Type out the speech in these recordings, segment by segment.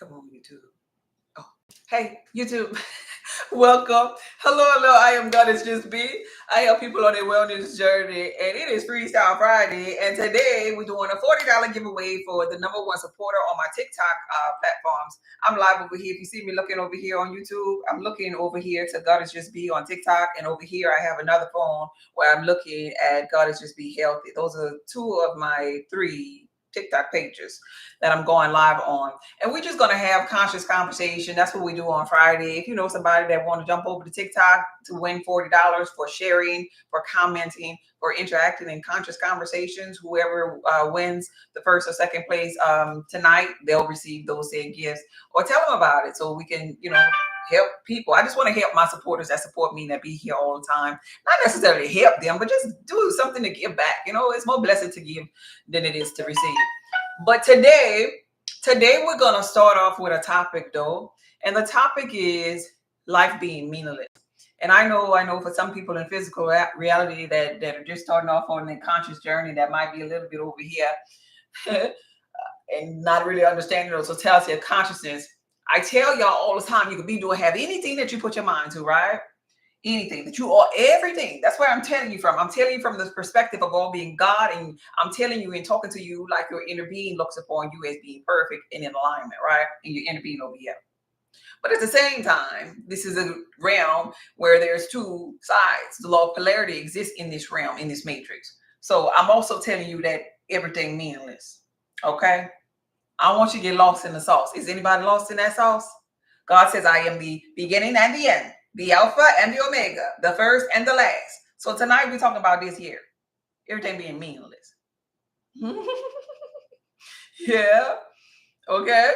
Come on, YouTube. Oh, hey, YouTube. Welcome. Hello. I am Goddess Just Be. I help people on their wellness journey, and it is Freestyle Friday. And today we're doing a $40 giveaway for the #1 supporter on my TikTok platforms. I'm live over here. If you see me looking over here on YouTube, I'm looking over here to Goddess Just Be on TikTok, and over here I have another phone where I'm looking at Goddess Just Be Healthy. Those are two of my 3 TikTok pages that I'm going live on. And we're just going to have conscious conversation. That's what we do on Friday. If you know somebody that want to jump over to TikTok to win $40 for sharing, for commenting, for interacting in conscious conversations, whoever wins the first or second place tonight, they'll receive those said gifts, or tell them about it so we can, help people. I just want to help my supporters that support me, that be here all the time. Not necessarily help them, but just do something to give back. It's more blessed to give than it is to receive. But today we're going to start off with a topic though. And the topic is life being meaningless. And I know for some people in physical reality that are just starting off on the conscious journey, that might be a little bit over here and not really understanding those totality of consciousness. I tell y'all all the time, you could have anything that you put your mind to, right? Anything that you are, everything. That's where I'm telling you from. I'm telling you from the perspective of all being God, and I'm telling you and talking to you like your inner being looks upon you as being perfect and in alignment, right? And your inner being over here. But at the same time, this is a realm where there's two sides. The law of polarity exists in this realm, in this matrix. So I'm also telling you that everything meaningless. Okay? I don't want you to get lost in the sauce. Is anybody lost in that sauce? God says, I am the beginning and the end, the Alpha and the Omega, the first and the last. So tonight we're talking about this here. Everything being meaningless. Yeah. Okay.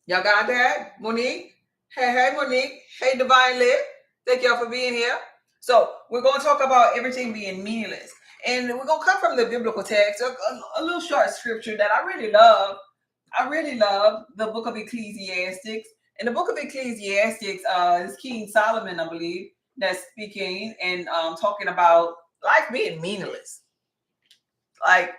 Y'all got that? Monique? Hey, Monique. Hey, Divine Lit. Thank y'all for being here. So we're going to talk about everything being meaningless. And we're going to come from the biblical text, a little short scripture that I really love. I really love the book of Ecclesiastics. In the book of Ecclesiastics, is King Solomon, I believe, that's speaking and talking about life being meaningless. Like,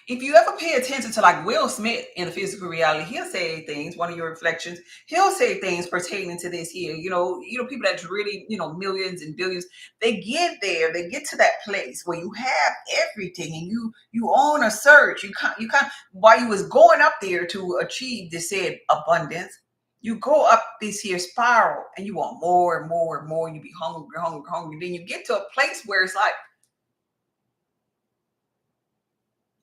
if you ever pay attention to like Will Smith in the physical reality, he'll say things, one of your reflections, he'll say things pertaining to this here. People that's really, millions and billions, they get there, they get to that place where you have everything and you own a search. You can't while you was going up there to achieve this said abundance, you go up this here spiral and you want more and more and more. You be hungry. Then you get to a place where it's like,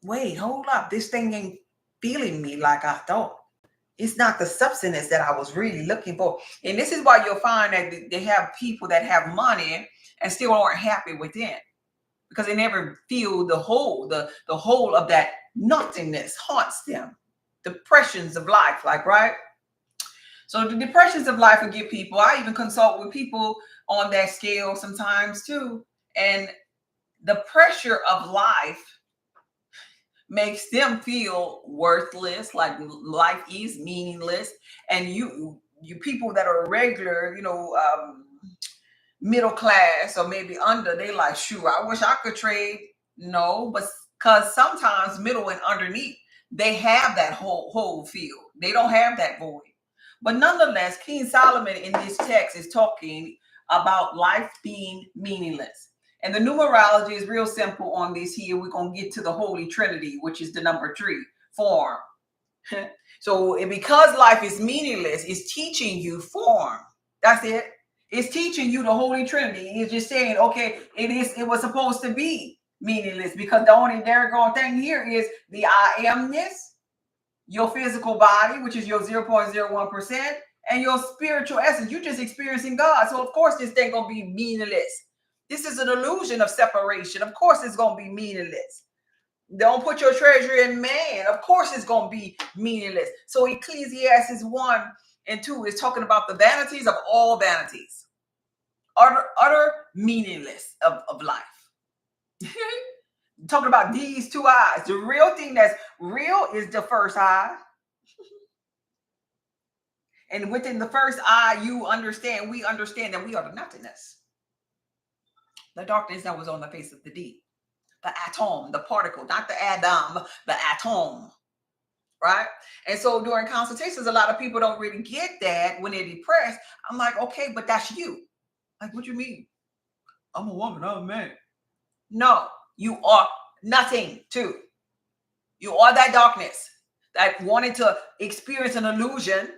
wait, hold up. This thing ain't feeling me like I thought. It's not the substance that I was really looking for. And this is why you'll find that they have people that have money and still aren't happy within, because they never feel the whole, the whole of that nothingness haunts them. Depressions of life, right? So the depressions of life will get people. I even consult with people on that scale sometimes too. And the pressure of life makes them feel worthless, like life is meaningless. And you people that are regular, middle class or maybe under, they like, sure, I wish I could trade. No, but because sometimes middle and underneath, they have that whole field. They don't have that void. But nonetheless, King Solomon in this text is talking about life being meaningless. And the numerology is real simple on this here. We're going to get to the Holy Trinity, which is the number 3, form. So because life is meaningless, it's teaching you form. That's it. It's teaching you the Holy Trinity. It's just saying, okay, it was supposed to be meaningless, because the only doggone thing here is the I amness, your physical body, which is your 0.01%, and your spiritual essence. You're just experiencing God. So of course this thing gonna be meaningless. This is an illusion of separation. Of course it's going to be meaningless. Don't put your treasure in man. Of course it's going to be meaningless. So Ecclesiastes 1 and 2 is talking about the vanities of all vanities. Utter meaningless of life. Talking about these 2 eyes. The real thing that's real is the first eye. And within the first eye, we understand that we are the nothingness. The darkness that was on the face of the deep, the atom, the particle, not the Adam, the atom. right? And so during consultations, a lot of people don't really get that when they're depressed. I'm like, okay, but that's you. Like, what you mean? I'm a woman, I'm a man. No, you are nothing too. You are that darkness that wanted to experience an illusion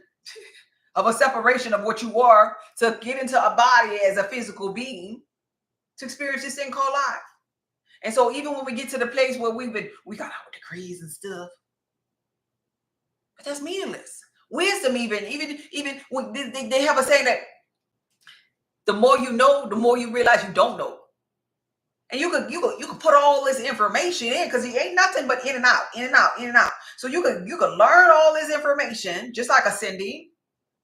of a separation of what you are to get into a body as a physical being to experience this thing called life. And so even when we get to the place where we got our degrees and stuff, but that's meaningless. Wisdom, even when they have a saying that the more you know, the more you realize you don't know. And you could put all this information in because it ain't nothing but in and out, in and out, in and out. So you could learn all this information just like ascending.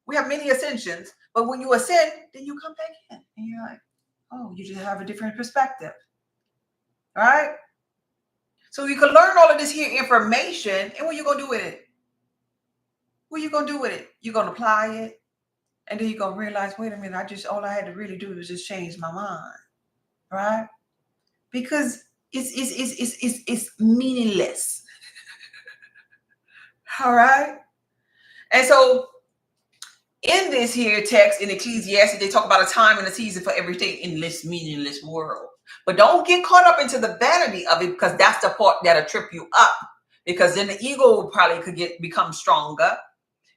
We have many ascensions, but when you ascend, then you come back in and you're like, oh, you just have a different perspective. All right? So you can learn all of this here information, and what you gonna do with it? What you gonna do with it? You're gonna apply it, and then you're gonna realize, wait a minute, all I had to really do was just change my mind. Right? Because it's meaningless. All right. And so in this here text in Ecclesiastes, they talk about a time and a season for everything in this meaningless world. But don't get caught up into the vanity of it, because that's the part that'll trip you up. Because then the ego probably could become stronger.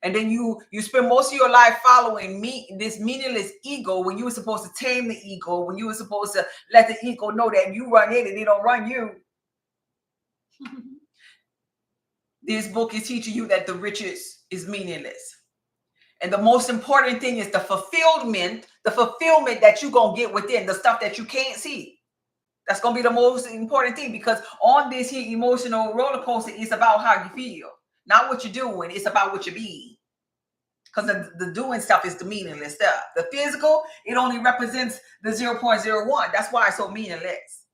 And then you spend most of your life following this meaningless ego when you were supposed to tame the ego, when you were supposed to let the ego know that you run it and they don't run you. This book is teaching you that the riches is meaningless. And the most important thing is the fulfillment that you're going to get within, the stuff that you can't see. That's going to be the most important thing, because on this here emotional roller coaster, it's about how you feel, not what you're doing. It's about what you're being. Because the doing stuff is the meaningless stuff. The physical, it only represents the 0.01. That's why it's so meaningless.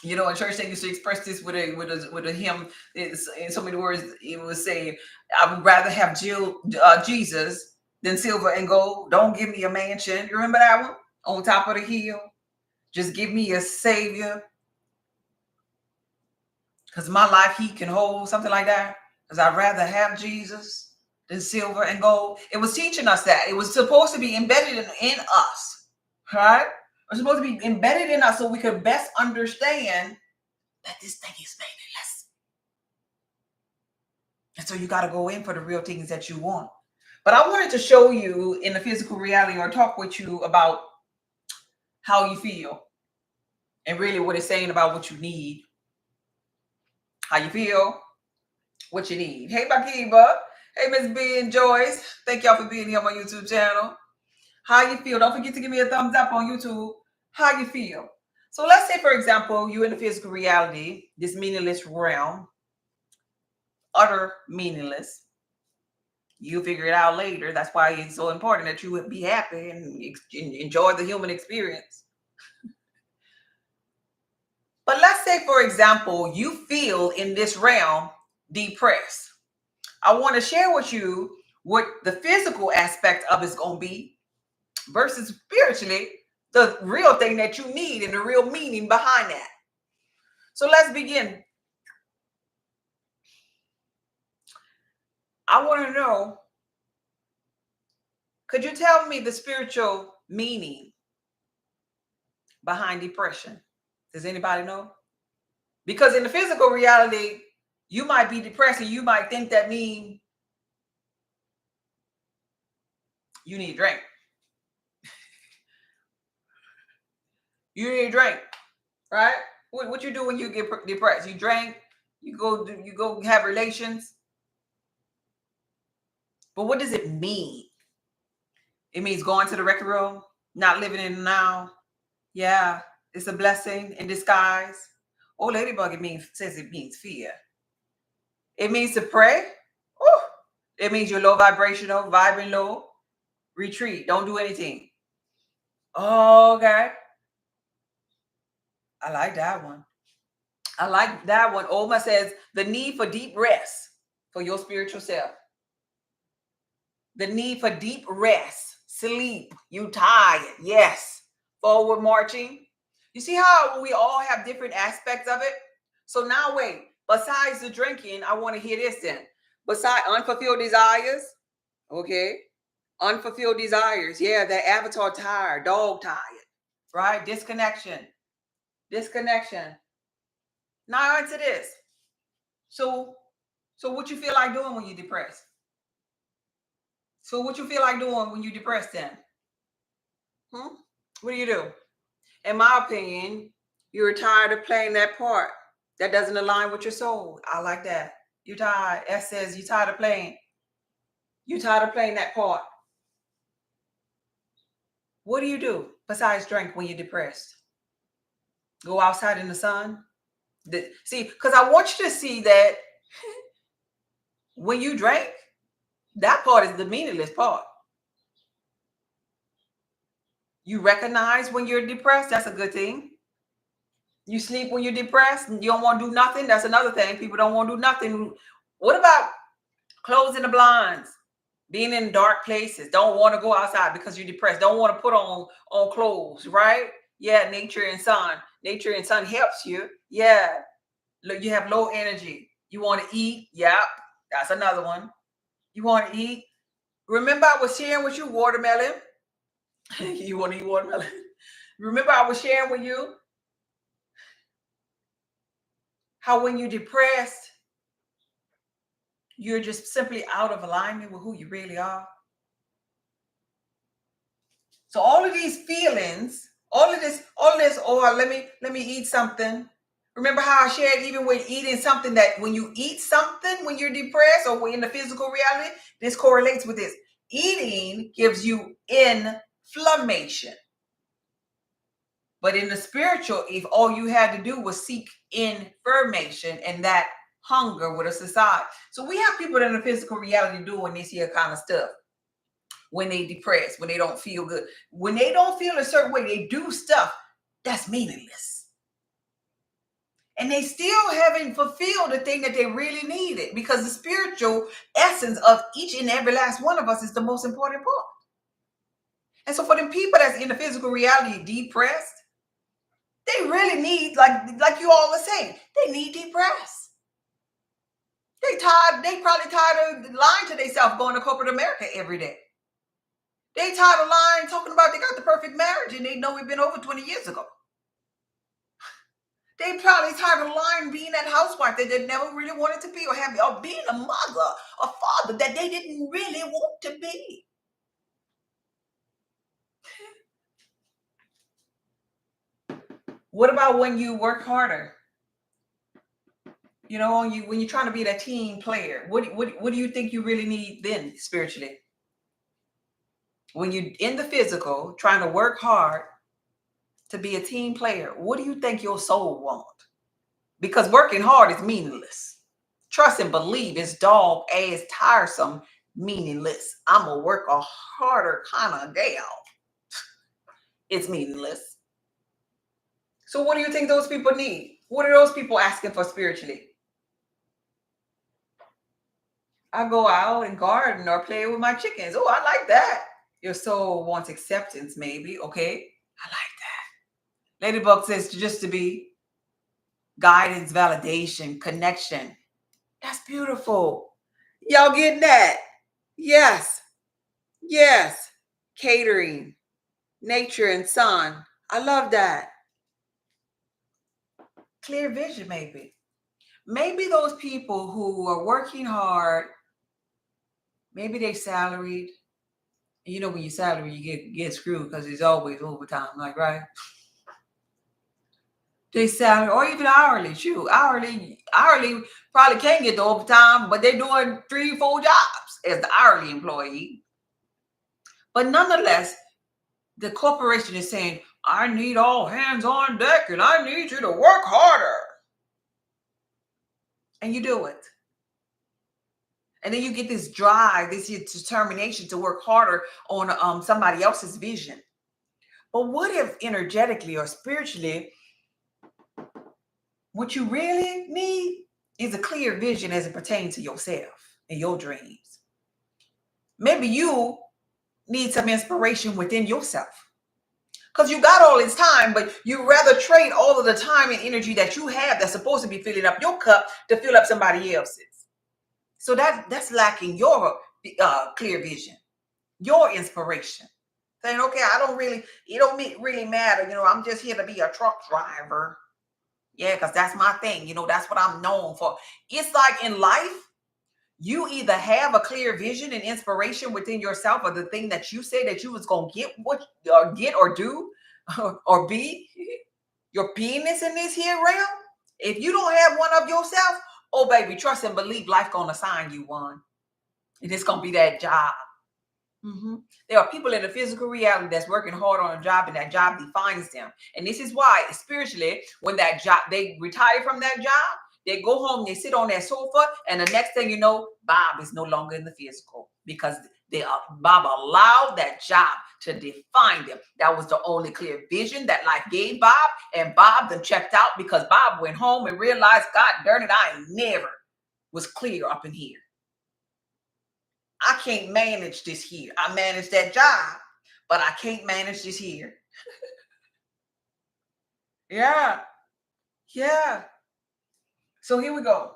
You know, in church they used to express this with a hymn. In so many words, it would say, "I would rather have Jesus than silver and gold. Don't give me a mansion." You remember that one? On top of the hill. Just give me a savior, because my life he can hold, something like that. Because I'd rather have Jesus than silver and gold. It was teaching us that. It was supposed to be embedded in us, right? It was supposed to be embedded in us so we could best understand that this thing is meaningless. And so you got to go in for the real things that you want. But I wanted to show you in the physical reality, or talk with you about how you feel and really what it's saying about what you need. How you feel, what you need. Hey, Bakiba. Hey, Miss B and Joyce. Thank y'all for being here on my YouTube channel. How you feel? Don't forget to give me a thumbs up on YouTube. How you feel? So let's say, for example, you're in the physical reality, this meaningless realm, utter meaningless. You figure it out later. That's why it's so important that you would be happy and enjoy the human experience. But let's say, for example, you feel in this realm depressed. I want to share with you what the physical aspect of it's going to be versus spiritually, the real thing that you need and the real meaning behind that. So let's begin. I want to know, could you tell me the spiritual meaning behind depression? Does anybody know? Because in the physical reality, you might be depressed and you might think that means you need a drink. You need a drink, right? What you do when you get depressed? You drink, you go have relations. But what does it mean? It means going to the record room, not living in the now. Yeah, it's a blessing in disguise. Oh, Ladybug, says it means fear. It means to pray. Ooh, it means you're low vibrational, vibing low. Retreat. Don't do anything. Okay. I like that one. I like that one. Oma says the need for deep rest for your spiritual self. The need for deep rest, sleep. You tired. Yes. Forward marching. You see how we all have different aspects of it? So now wait, besides the drinking, I want to hear this then. Besides unfulfilled desires, okay? Unfulfilled desires. Yeah, that avatar tired, dog tired, right? Disconnection. Disconnection. Now answer this. So what you feel like doing when you're depressed? So what you feel like doing when you're depressed then? What do you do? In my opinion, you're tired of playing that part that doesn't align with your soul. I like that. You're tired. S says you're tired of playing. You're tired of playing that part. What do you do besides drink when you're depressed? Go outside in the sun? See, because I want you to see that when you drink, that part is the meaningless part. You recognize when you're depressed, that's a good thing. You sleep when you're depressed and you don't want to do nothing, that's another thing. People don't want to do nothing. What about closing the blinds? Being in dark places, don't want to go outside because you're depressed, don't want to put on clothes, right? Yeah, nature and sun. Nature and sun helps you. Yeah. Look, you have low energy. You want to eat. Yep. That's another one. You want to eat. Remember I was sharing with you watermelon. You want to eat watermelon? Remember I was sharing with you how when you're depressed, you're just simply out of alignment with who you really are. So all of these feelings, all of this, oh, let me eat something. Remember how I shared even with eating something, that when you eat something, when you're depressed or in the physical reality, this correlates with this. Eating gives you inflammation. But in the spiritual, if all you had to do was seek information, and that hunger would have subsided. So we have people in the physical reality doing this here kind of stuff. When they depressed, when they don't feel good, when they don't feel a certain way, they do stuff that's meaningless. And they still haven't fulfilled the thing that they really needed, because the spiritual essence of each and every last one of us is the most important part. And so for them people that's in the physical reality depressed, they really need, like you all were saying, they need depressed. They probably tired of lying to themselves, going to corporate America every day. They tired of lying, talking about they got the perfect marriage and they know we've been over 20 years ago. They probably tired of lying, being that housewife that they never really wanted to be, or being a mother, a father that they didn't really want to be. What about when you work harder? You know, when you're trying to be that team player, what do you think you really need then spiritually? When you're in the physical, trying to work hard to be a team player, what do you think your soul wants? Because working hard is meaningless. Trust and believe is dog ass tiresome, meaningless. I'm a work a harder kind of gal. It's meaningless. So what do you think those people need? What are those people asking for spiritually? I go out and garden or play with my chickens. Oh, I like that. Your soul wants acceptance, maybe. Okay. I like that. Ladybug says just to be guidance, validation, connection. That's beautiful. Y'all getting that? Yes. Yes. Catering, nature and sun. I love that. Clear vision, maybe. Maybe those people who are working hard, maybe they salaried. You know, when you salary, you get screwed because there's always overtime, like, right? They salary or even hourly. Shoot, hourly probably can't get the overtime, but they're doing 3-4 jobs as the hourly employee. But nonetheless, the corporation is saying, I need all hands on deck and I need you to work harder. And you do it. And then you get this drive, this determination to work harder on somebody else's vision. But what if energetically or spiritually, what you really need is a clear vision as it pertains to yourself and your dreams? Maybe you need some inspiration within yourself. Because you got all this time, but you rather trade all of the time and energy that you have that's supposed to be filling up your cup to fill up somebody else's. So that's lacking your clear vision, your inspiration. Saying, okay, it don't really matter. I'm just here to be a truck driver. Yeah, because that's my thing. That's what I'm known for. It's like in life, you either have a clear vision and inspiration within yourself or the thing that you say that you was going to get or do or be your beingness in this here realm. If you don't have one of yourself, oh baby, trust and believe life going to assign you one. And it's going to be that job. There are people in the physical reality that's working hard on a job, and that job defines them. And this is why, spiritually, when that job, they retire from that job, they go home, they sit on that sofa, and the next thing you know, Bob is no longer in the physical because Bob allowed that job to define them. That was the only clear vision that life gave Bob, and Bob then checked out because Bob went home and realized, God darn it, I never was clear up in here. I can't manage this here. I manage that job, but I can't manage this here. Yeah. Yeah. So here we go.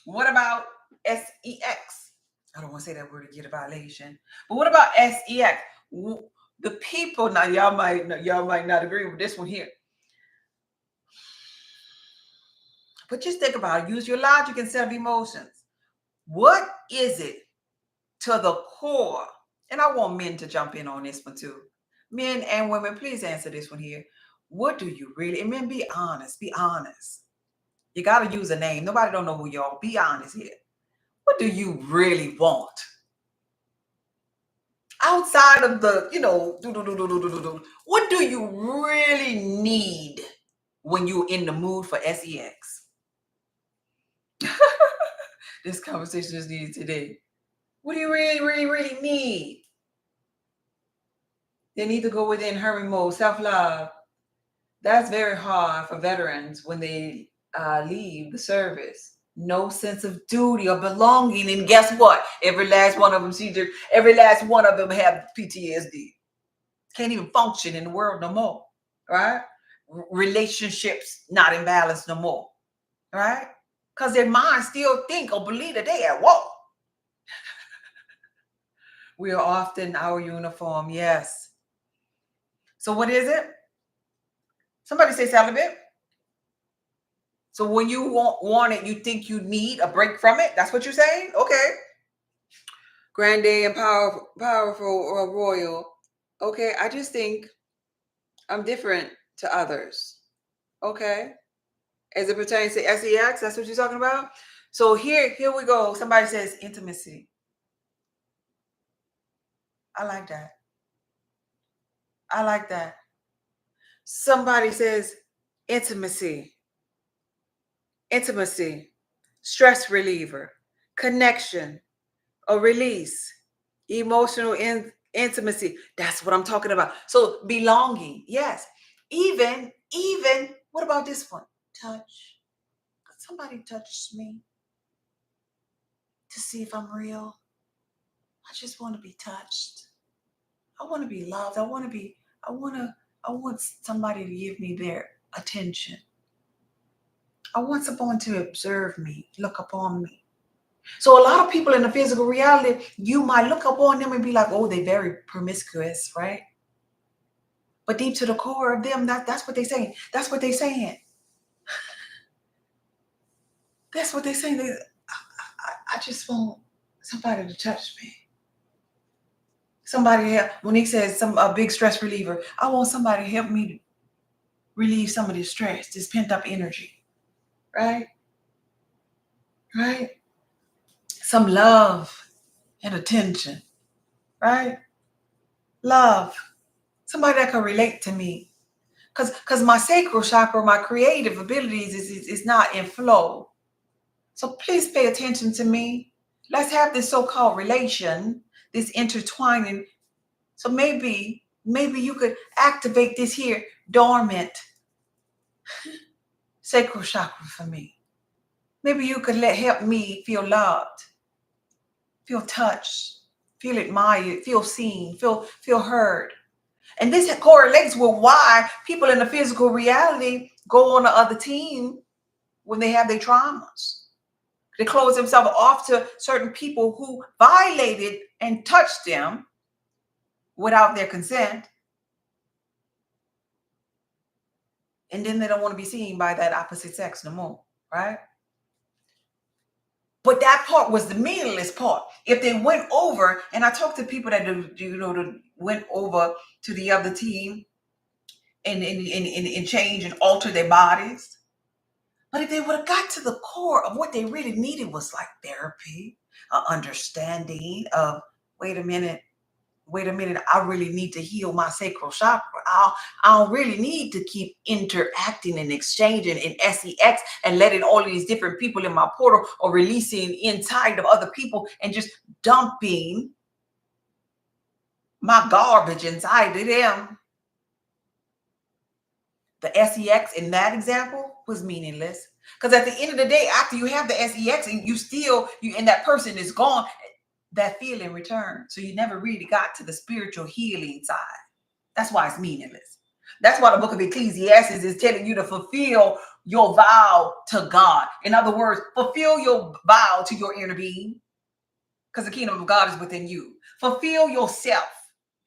What about SEX? I don't want to say that word to get a violation. But what about SEX? The people, now y'all might not agree with this one here. But just think about it. Use your logic instead of emotions. What is it to the core? And I want men to jump in on this one too. Men and women, please answer this one here. What do you really, and men, be honest. Be honest. You got to use a name. Nobody don't know who you are. Be honest here. What do you really want? Outside of the, what do you really need when you're in the mood for SEX? This conversation is needed today. What do you really, really, really need? They need to go within hermit mode, self-love. That's very hard for veterans when they leave the service. No sense of duty or belonging. And guess what? Every last one of them have PTSD. Can't even function in the world no more. Right? Relationships not in balance no more. Right? Because their minds still think or believe that they at war. We are often our uniform. Yes. So what is it? Somebody say celibate. So when you want it, you think you need a break from it? That's what you're saying? Okay. Grande and powerful or royal. Okay, I just think I'm different to others. Okay. As it pertains to SEX, that's what you're talking about? So here we go. Somebody says intimacy. I like that. I like that. Somebody says intimacy. Intimacy, stress reliever, connection, a release, emotional intimacy. That's what I'm talking about. So belonging, yes. Even, what about this one? Touch. Could somebody touch me to see if I'm real? I just want to be touched. I want to be loved. I want somebody to give me their attention. I want someone to observe me, look upon me. So a lot of people in the physical reality, you might look upon them and be like, oh, they're very promiscuous, right? But deep to the core of them, that's what they're saying. That's what they're saying. That's what they're saying. I just want somebody to touch me. Somebody help. When he says a big stress reliever, I want somebody to help me relieve some of this stress, this pent up energy, right? Right? Some love and attention, right? Love. Somebody that can relate to me. Because my sacral chakra, my creative abilities is not in flow. So please pay attention to me. Let's have this so-called relation, this intertwining. So maybe you could activate this here dormant sacral chakra for me. Maybe you could help me feel loved, feel touched, feel admired, feel seen, feel heard. And this correlates with why people in the physical reality go on the other team when they have their traumas. They close themselves off to certain people who violated and touched them without their consent. And then they don't want to be seen by that opposite sex no more, right? But that part was the meaningless part. If they went over, and I talked to people that went over to the other team and change and alter their bodies. But if they would have got to the core of what they really needed was like therapy, understanding of, wait a minute, I really need to heal my sacral chakra. I don't really need to keep interacting and exchanging in sex and letting all these different people in my portal or releasing inside of other people and just dumping my garbage inside of them. The sex in that example was meaningless. Because at the end of the day, after you have the sex and and that person is gone, that feeling returns. So you never really got to the spiritual healing side. That's why it's meaningless. That's why the book of Ecclesiastes is telling you to fulfill your vow to God. In other words, fulfill your vow to your inner being, because the kingdom of God is within you. Fulfill yourself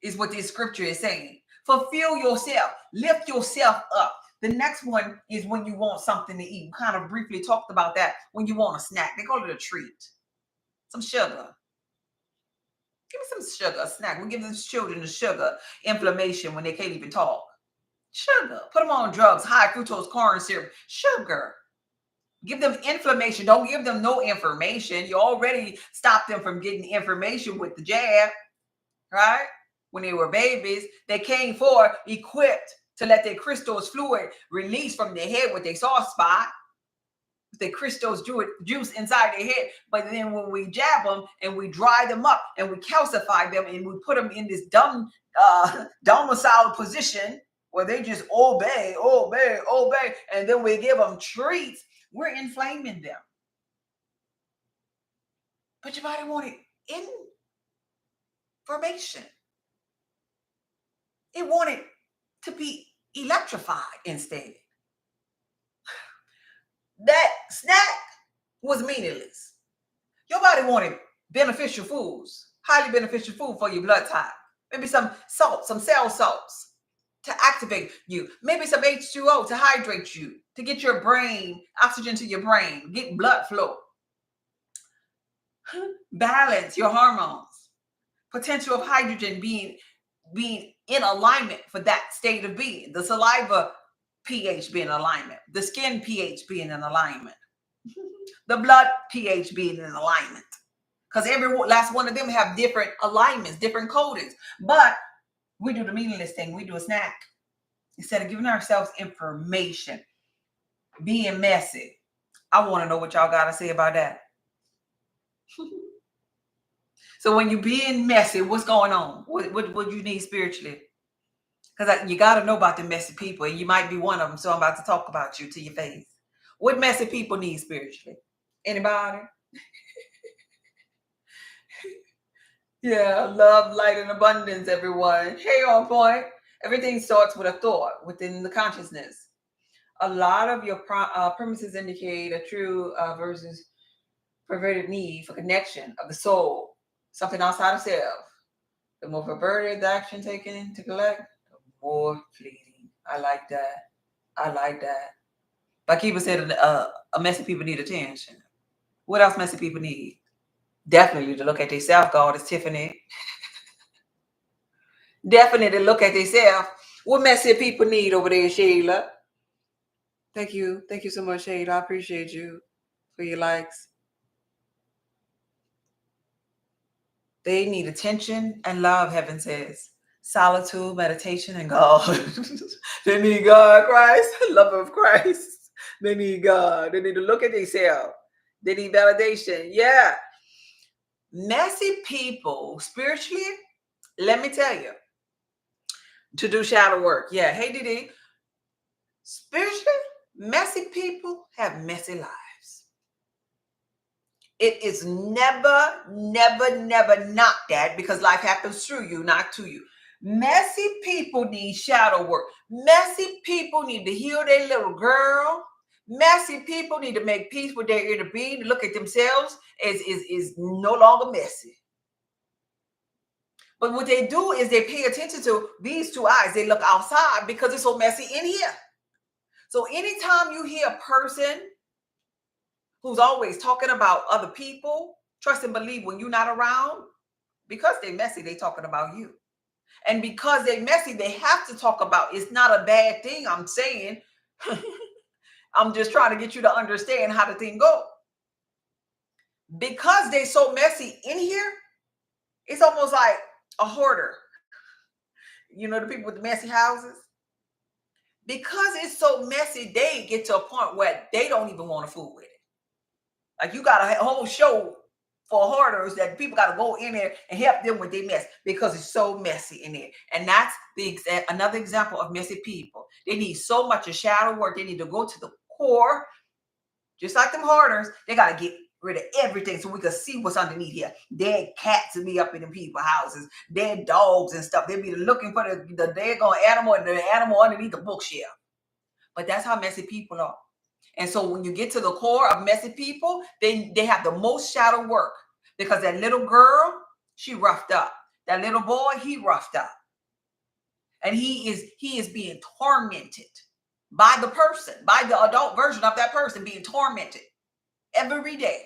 is what this scripture is saying. Fulfill yourself. Lift yourself up. The next one is when you want something to eat. We kind of briefly talked about that. When you want a snack, they call it a treat. Some sugar. Give me some sugar, a snack. We give these children the sugar, inflammation when they can't even talk. Sugar. Put them on drugs, high fructose corn syrup. Sugar. Give them inflammation. Don't give them no information. You already stopped them from getting information with the jab, right? When they were babies, they came forth equipped to let their crystals fluid release from their head with their soft spot. The crystals juice inside their head. But then when we jab them and we dry them up and we calcify them and we put them in this dumb domicile position where they just obey, and then we give them treats, we're inflaming them. But your body wanted information. It wanted to be electrified instead. That snack was meaningless. Your body wanted beneficial foods, highly beneficial food for your blood type. Maybe some salt, some cell salts to activate you. Maybe some H2O to hydrate you, to get your brain, oxygen to your brain, get blood flow. Balance your hormones. Potential of hydrogen being in alignment for that state of being. The saliva pH being in alignment. The skin pH being in alignment. The blood pH being in alignment. Because every last one of them have different alignments, different codings. But we do the meaningless thing. We do a snack. Instead of giving ourselves information, being messy. I want to know what y'all got to say about that. So when you're being messy, what's going on? What you need spiritually? Because you got to know about the messy people, and you might be one of them. So I'm about to talk about you to your face. What messy people need spiritually? Anybody? Yeah, love, light, and abundance, everyone. Hey, on point. Everything starts with a thought within the consciousness. A lot of your premises indicate a true versus perverted need for connection of the soul, something outside of self. The more perverted the action taken to collect, the more fleeting. I like that. Like Kiba said, a messy people need attention. What else messy people need? Definitely to look at themselves, God, is Tiffany. Definitely look at themselves. What messy people need over there, Sheila? Thank you. Thank you so much, Sheila. I appreciate you for your likes. They need attention and love, heaven says. Solitude, meditation, and God. They need God, Christ, love of Christ. They need God. They need to look at themselves. They need validation. Yeah. Messy people, spiritually, let me tell you, to do shadow work. Yeah. Hey, Didi. Spiritually, messy people have messy lives. It is never not that, because life happens through you, not to you. Messy people need shadow work. Messy people need to heal their little girl. Messy people need to make peace with their inner being, to look at themselves as is no longer messy. But what they do is they pay attention to these two eyes. They look outside because it's so messy in here. So anytime you hear a person who's always talking about other people, trust and believe when you're not around, because they're messy, they talking about you. And because they're messy, they have to talk about, it's not a bad thing. I'm saying, I'm just trying to get you to understand how the thing go. Because they're so messy in here, it's almost like a hoarder. You know, the people with the messy houses. Because it's so messy, they get to a point where they don't even want to fool with it. Like you got a whole show for hoarders that people got to go in there and help them with their mess because it's so messy in there. And that's another example of messy people. They need so much of shadow work. They need to go to the core, just like them hoarders. They got to get rid of everything so we can see what's underneath here. Dead cats will be up in them people's houses, dead dogs and stuff. They'll be looking for the daggone animal and the animal underneath the bookshelf. But that's how messy people are. And so when you get to the core of messy people, they have the most shadow work because that little girl, she roughed up. That little boy, he roughed up. And he is being tormented by the person, by the adult version of that person being tormented every day.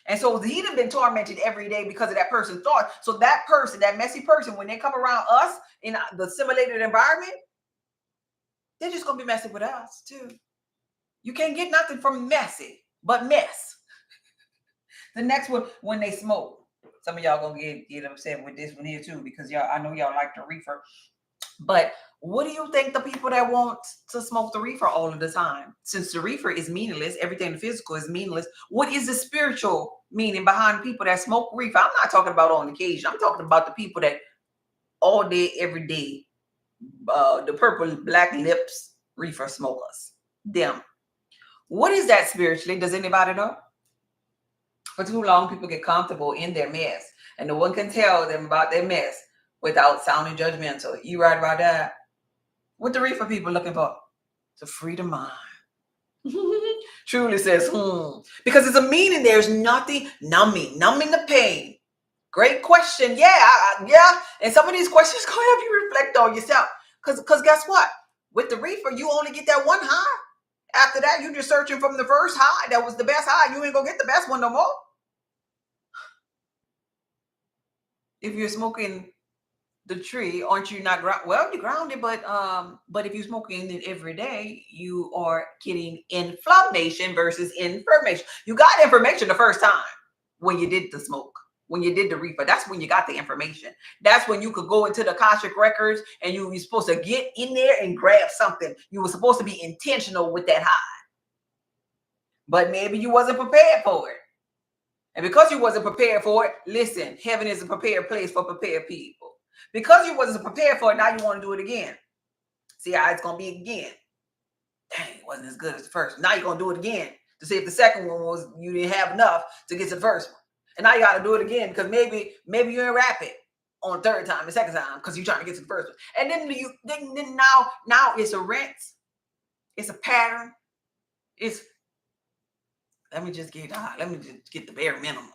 And so he done been tormented every day because of that person's thought. So that person, that messy person, when they come around us in the simulated environment, they're just going to be messing with us too. You can't get nothing from messy but mess. The next one, when they smoke. Some of y'all gonna get upset with this one here too, because y'all, I know y'all like the reefer. But what do you think the people that want to smoke the reefer all of the time? Since the reefer is meaningless, everything physical is meaningless. What is the spiritual meaning behind people that smoke reefer? I'm not talking about on occasion. I'm talking about the people that all day, every day, the purple black lips reefer smokers. Them. What is that spiritually? Does anybody know? For too long, people get comfortable in their mess, and no one can tell them about their mess without sounding judgmental. You right about that? What the reefer people looking for? To free the mind. Truly says, because it's a meaning. There's nothing numbing the pain. Great question. Yeah, yeah. And some of these questions gonna help you reflect on yourself. Because guess what? With the reefer, you only get that one high. After that, you're just searching from the first high. That was the best high. You ain't gonna get the best one no more. If you're smoking the tree, aren't you not well, you're grounded, but if you're smoking it every day, you are getting inflammation versus information. You got information the first time when you did the smoke, when you did the reefer. That's when you got the information. That's when you could go into the Akashic records and you're supposed to get in there and grab something. You were supposed to be intentional with that high, but maybe you wasn't prepared for it. And because you wasn't prepared for it, listen, heaven is a prepared place for prepared people. Because you wasn't prepared for it, now you want to do it again. See how it's going to be again. Dang, it wasn't as good as the first. Now you're going to do it again to see if the second one was, you didn't have enough to get to the first one. And now you got to do it again because maybe you didn't wrap it on the third time, the second time, because you're trying to get to the first one. And then now it's a rinse. It's a pattern. Let me just get the bare minimum.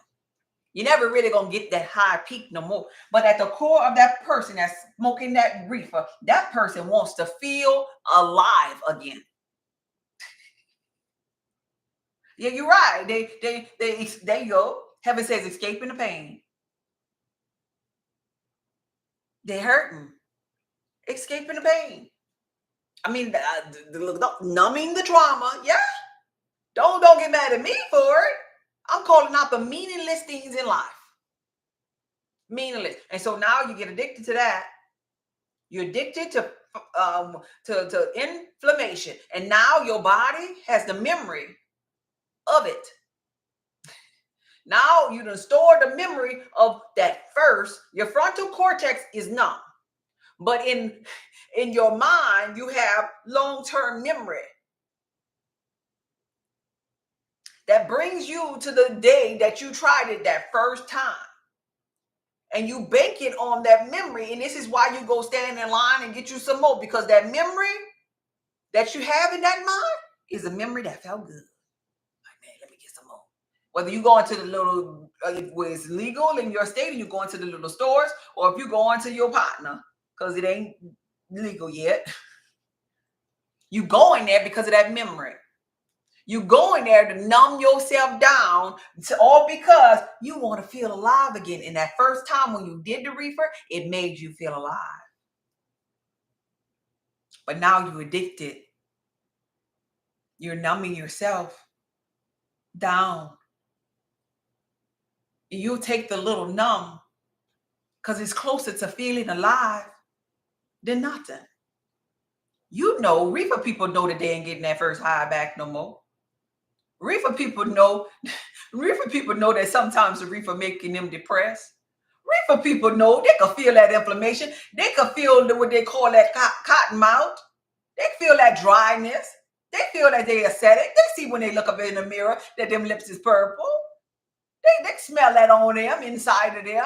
You're never really gonna get that high peak no more. But at the core of that person that's smoking that reefer, that person wants to feel alive again. Yeah, you're right. They go. Heaven says escaping the pain. They hurting, escaping the pain. I mean, numbing the trauma. Yeah. Don't get mad at me for it. I'm calling out the meaningless things in life. Meaningless. And so now you get addicted to that. You're addicted to inflammation. And now your body has the memory of it. Now you done store the memory of that first. Your frontal cortex is numb. But in your mind, you have long-term memory. That brings you to the day that you tried it that first time. and you banking on that memory. And this is why you go stand in line and get you some more, because that memory that you have in that mind is a memory that felt good. Like, man, let me get some more. Whether you go into the little, where it's legal in your state, and you go into the little stores, or if you go into your partner, because it ain't legal yet. You go in there because of that memory. You go in there to numb yourself down, all because you want to feel alive again. And that first time when you did the reefer, it made you feel alive. But now you're addicted. You're numbing yourself down. You'll take the little numb because it's closer to feeling alive than nothing. You know, reefer people know that they ain't getting that first high back no more. Reefer people know that sometimes the reefer making them depressed. Reefer people know they can feel that inflammation. They can feel what they call that cotton mouth. They feel that dryness. They feel that they aesthetic. They see when they look up in the mirror that them lips is purple. They smell that on them, inside of them.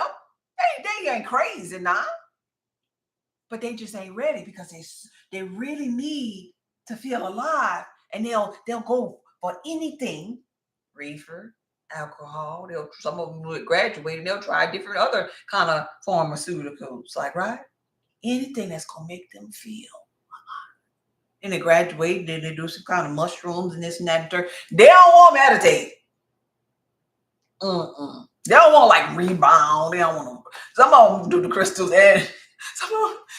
They ain't crazy now. But they just ain't ready because they really need to feel alive. And they'll go for anything. Reefer, alcohol. Some of them will graduate and they'll try different other kind of pharmaceuticals. Like, right? Anything that's gonna make them feel alive. And they graduate, then they do some kind of mushrooms and this and that and third. They don't want to meditate. They don't want like rebound. They don't want to. Some of them do the crystals and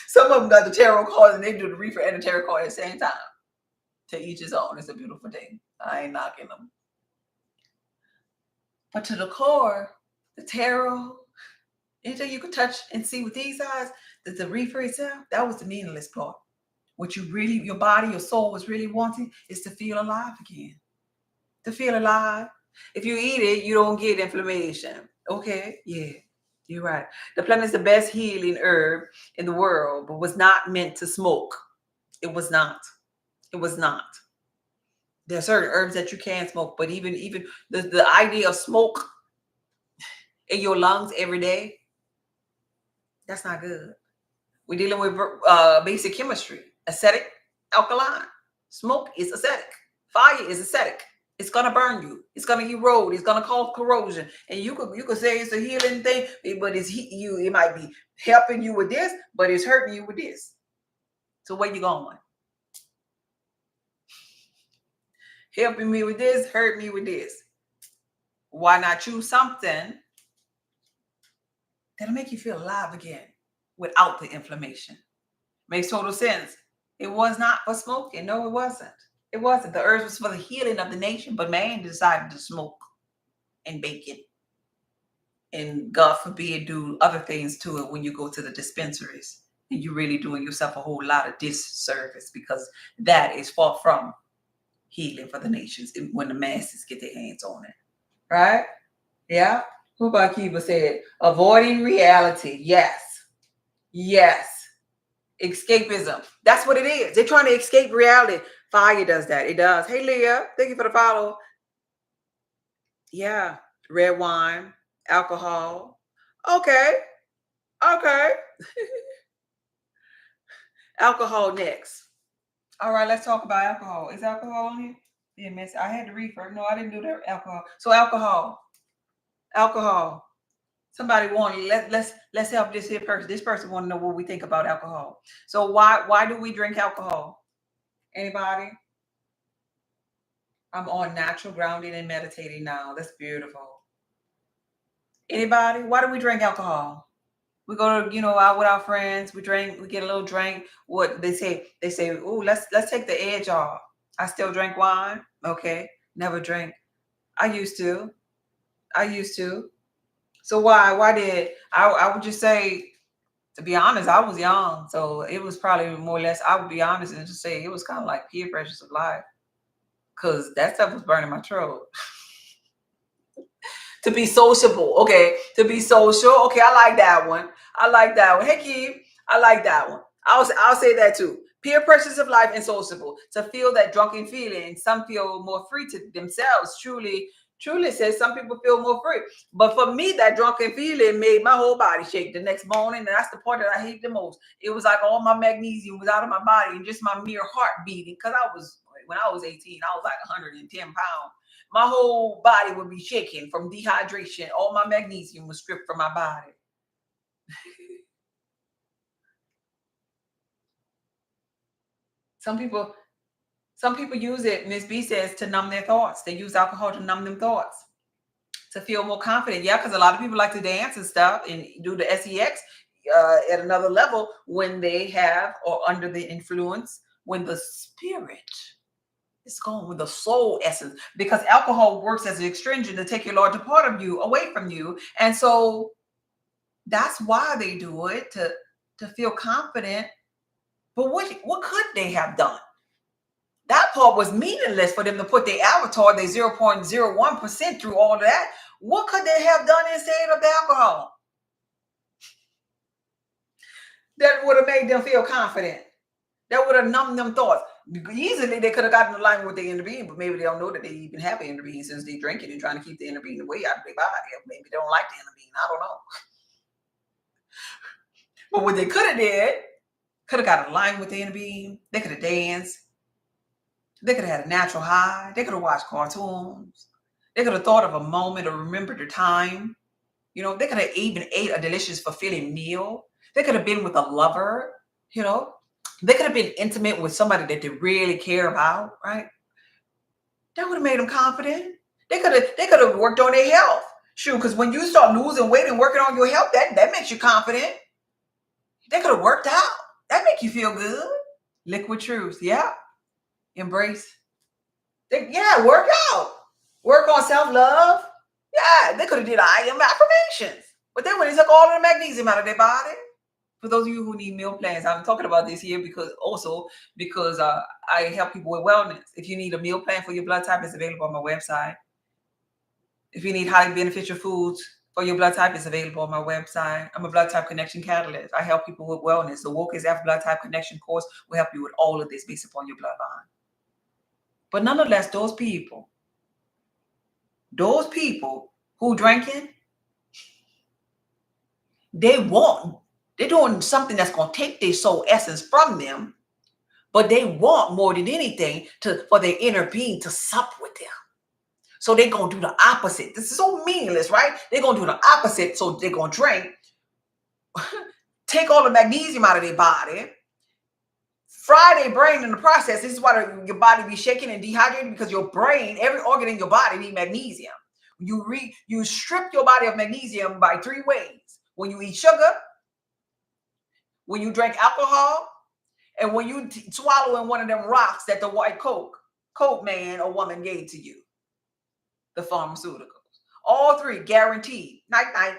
some of them got the tarot cards and they do the reefer and the tarot card at the same time. To each his own. It's a beautiful thing. I ain't knocking them. But to the core, the tarot, anything you could touch and see with these eyes, the reefer itself, that was the meaningless part. What you really, your body, your soul was really wanting is to feel alive again. To feel alive. If you eat it, you don't get inflammation. Okay, yeah, you're right. The plant is the best healing herb in the world, but was not meant to smoke. It was not. It was not. There are certain herbs that you can smoke, but even the idea of smoke in your lungs every day, that's not good. We're dealing with basic chemistry. Acidic, alkaline. Smoke is acidic. Fire is acidic. It's gonna burn you. It's gonna erode. It's gonna cause corrosion. And you could say it's a healing thing, but it might be helping you with this, but it's hurting you with this. So where you going? Helping me with this, hurt me with this. Why not choose something that'll make you feel alive again without the inflammation? Makes total sense. It was not for smoking. No, it wasn't. It wasn't. The herbs was for the healing of the nation, but man decided to smoke and bake it. And God forbid, do other things to it when you go to the dispensaries. And you're really doing yourself a whole lot of disservice, because that is far from healing for the nations when the masses get their hands on it. Right? Yeah. Who about Kiva said, avoiding reality. Yes. Yes. Escapism. That's what it is. They're trying to escape reality. Fire does that. It does. Hey, Leah. Thank you for the follow. Yeah. Red wine, alcohol. Okay. Alcohol next. All right, let's talk about alcohol. Is alcohol on here? Yeah, miss. I had to reefer. No, I didn't do that. Alcohol. So alcohol. Somebody wanted. Let's help this here person. This person want to know what we think about alcohol. So why do we drink alcohol? Anybody? I'm on natural grounding and meditating now. That's beautiful. Anybody? Why do we drink alcohol? We go to, out with our friends. We drink. We get a little drink. What they say? They say, "Oh, let's take the edge off." I still drink wine. Okay, never drink. I used to. So why did I would just say, to be honest, I was young, so it was probably more or less, I would be honest and just say it was kind of like peer pressures of life, because that stuff was burning my throat. To be sociable, okay. To be social, okay. I like that one. Hey, Keith, I like that one. I'll say that too. Peer pressures of life and sociable. To feel that drunken feeling, some feel more free to themselves, truly Truly says some people feel more free. But for me, that drunken feeling made my whole body shake the next morning. And that's the part that I hate the most. It was like all my magnesium was out of my body and just my mere heart beating. Because when I was 18, I was like 110 pounds. My whole body would be shaking from dehydration. All my magnesium was stripped from my body. Some people use it, Miss B says, to numb their thoughts. They use alcohol to numb them thoughts, to feel more confident. Yeah, because a lot of people like to dance and stuff and do the sex at another level when they have or under the influence, when the spirit is gone, with the soul essence, because alcohol works as an astringent to take your larger part of you away from you. And so that's why they do it, to feel confident. But what could they have done? That part was meaningless for them to put their avatar, their 0.01% through all of that. What could they have done instead of the alcohol that would have made them feel confident? That would have numbed them thoughts. Easily, they could have gotten in line with the inner being, but maybe they don't know that they even have an inner being since they drink it and trying to keep the inner being away out of their body. Maybe they don't like the inner being. I don't know. But what they could have did, could have got in line with the inner being. They could have danced. They could have had a natural high. They could have watched cartoons. They could have thought of a moment or remembered the time. You know, they could have even ate a delicious, fulfilling meal. They could have been with a lover, you know. They could have been intimate with somebody that they really care about, right? That would have made them confident. They could have worked on their health. Shoot, because when you start losing weight and working on your health, that makes you confident. They could have worked out. That make you feel good. Liquid truth, yeah. Embrace. Work out. Work on self-love. Yeah, they could have did I am affirmations. But then when they took all of the magnesium out of their body, for those of you who need meal plans, I'm talking about this here because I help people with wellness. If you need a meal plan for your blood type, it's available on my website. If you need highly beneficial foods for your blood type, it's available on my website. I'm a blood type connection catalyst. I help people with wellness. The Woke is F blood type connection course will help you with all of this based upon your bloodline. But nonetheless, those people who drinking, they're doing something that's going to take their soul essence from them, but they want more than anything for their inner being to sup with them. So they're going to do the opposite. This is so meaningless, right? They're going to do the opposite. So they're going to drink, take all the magnesium out of their body, fry their brain in the process. This is why your body be shaking and dehydrated, because your brain, every organ in your body need magnesium. You strip your body of magnesium by 3 ways. When you eat sugar, when you drink alcohol, and when you swallow in one of them rocks that the white Coke man or woman gave to you, the pharmaceuticals. All 3 guaranteed. Night,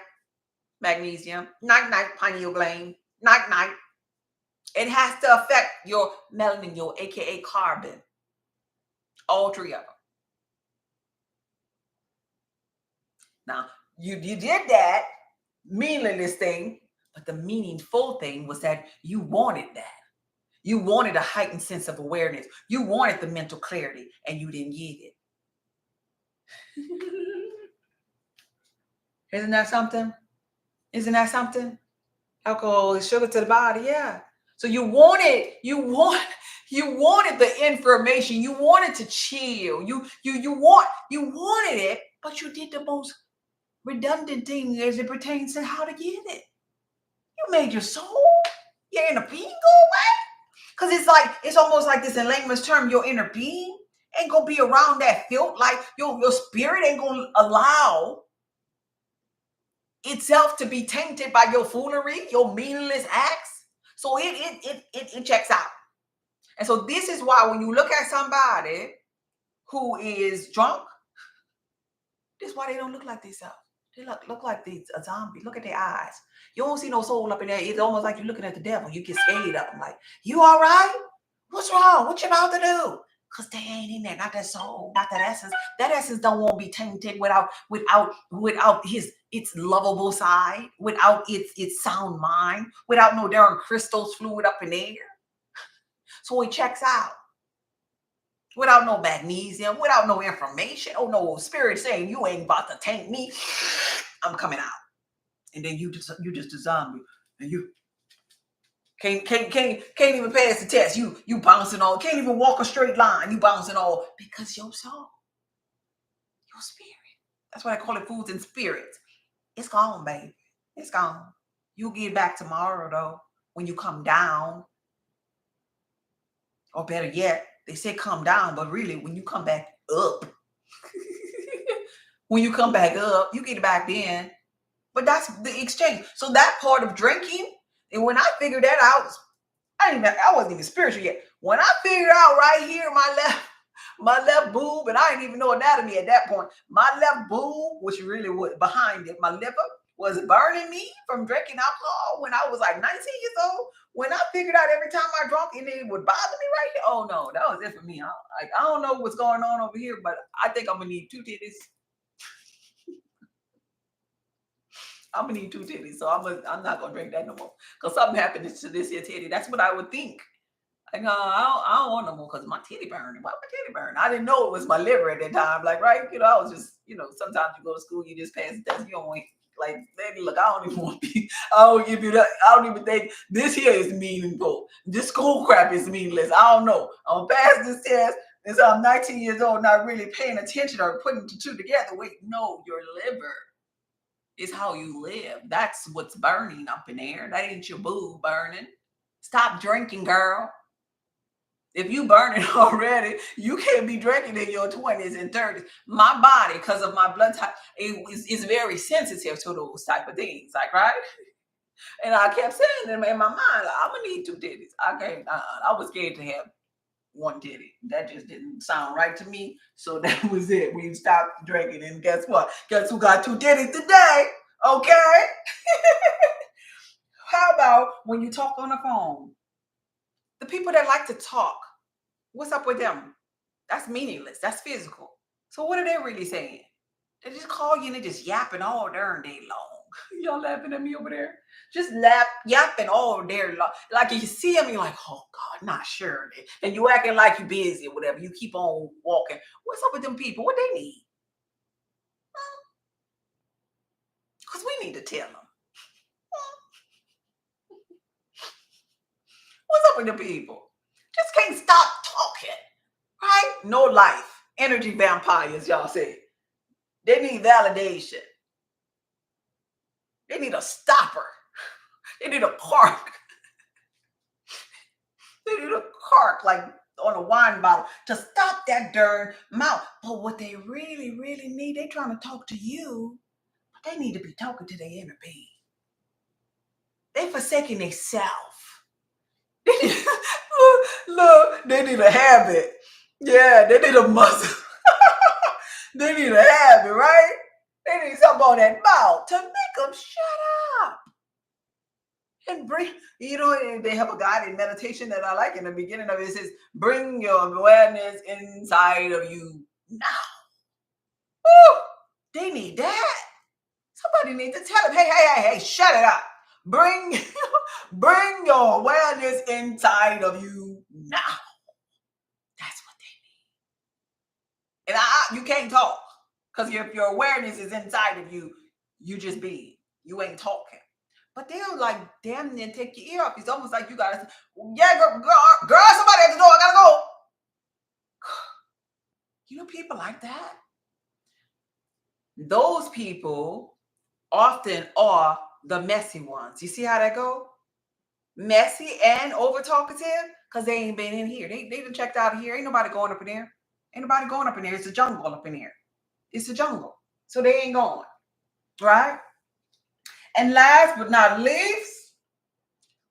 magnesium. Night, pineal gland. Night. It has to affect your melanin, your AKA carbon. All 3 of them. Now, you did that meaningless thing, but the meaningful thing was that you wanted that. You wanted a heightened sense of awareness. You wanted the mental clarity, and you didn't get it. Isn't that something? Alcohol is sugar to the body, yeah. So you wanted the information. You wanted to chill. You wanted it, but you did the most redundant thing as it pertains to how to get it. You made your soul, your inner being go away. Because it's almost like this in layman's term, your inner being ain't gonna be around that filth. Like your spirit ain't gonna allow itself to be tainted by your foolery, your meaningless acts. So it checks out. And so this is why when you look at somebody who is drunk, this is why they don't look like themselves. They look like a zombie. Look at their eyes. You don't see no soul up in there. It's almost like you're looking at the devil. You get scared up. I'm like, you all right? What's wrong? What you about to do? Because they ain't in there. Not that soul, not that essence. That essence don't want to be tainted without its lovable side, without its sound mind, without no darn crystals fluid up in there. So it checks out. without no magnesium, without no information. Oh no, spirit saying you ain't about to tank me. I'm coming out, and then you just a zombie, and you can't even pass the test. You bouncing on, can't even walk a straight line. You bouncing all because your soul, your spirit. That's why I call it foods and spirits. It's gone, baby. It's gone. You'll get back tomorrow though when you come down, or better yet, they say come down, but really when you come back up, when you come back up, you get back then. But that's the exchange. So that part of drinking, and when I figured that out, I wasn't even spiritual yet. When I figured out right here, my left boob, and I didn't even know anatomy at that point. My left boob, which really was behind it, my liver was burning me from drinking alcohol when I was like 19 years old. When I figured out every time I drank and it would bother me right here, oh no, that was it for me. I don't know what's going on over here, but I think I'm gonna need two titties. I'm gonna need two titties, so I'm not gonna drink that no more. Cause something happened to this here titty. That's what I would think. Like, I don't want no more because my titty burning. Why my titty burn? I didn't know it was my liver at that time. Like, right, I was just, sometimes you go to school, you just pass the test, you don't want, like, baby, look, I don't even want to be, I don't give you that. I don't even think this here is meaningful. This school crap is meaningless. I don't know. I'm gonna pass this test. And so I'm 19 years old, not really paying attention or putting the two together. Wait, no, your liver is how you live. That's what's burning up in there. That ain't your boo burning. Stop drinking, girl. If you burning already, you can't be drinking in your 20s and 30s. My body, because of my blood type, is very sensitive to those type of things. Like, right? And I kept saying them in my mind, like, I'm gonna need two titties. I can't. I was scared to have one titty. That just didn't sound right to me. So that was it. We stopped drinking, and guess what? Guess who got two titties today? Okay. How about when you talk on the phone? The people that like to talk, what's up with them? That's meaningless. That's physical. So what are they really saying? They just call you and they just yapping all darn day long. Y'all laughing at me over there? Just yapping all day long. Like you see them, you're like, oh God, not sure. And you acting like you busy or whatever. You keep on walking. What's up with them people? What they need? Because we need to tell them. What's up with the people? Just can't stop talking. Right? No life. Energy vampires, y'all say. They need validation. They need a stopper. They need a cork. They need a cork like on a wine bottle to stop that darn mouth. But what they really, really need, they trying to talk to you, but they need to be talking to their inner being. They forsaking they self. Look, they need a habit. Yeah, they need a muscle. They need a habit, right? They need something on that mouth to make them shut up. And bring, they have a guided meditation that I like in the beginning of it. It says, bring your awareness inside of you now. Woo! They need that. Somebody needs to tell them, hey, shut it up. Bring your awareness inside of you now. That's what they need. And you can't talk. Because if your awareness is inside of you, you just be. You ain't talking. But they'll like damn near take your ear off. It's almost like you gotta, yeah, girl, somebody at the door, I gotta go. People like that. Those people often are the messy ones. You see how that go? Messy and over talkative, because they ain't been in here. They done checked out of here. Ain't nobody going up in there. Ain't nobody going up in there. It's a jungle up in here. It's a jungle. So they ain't going. Right? And last but not least,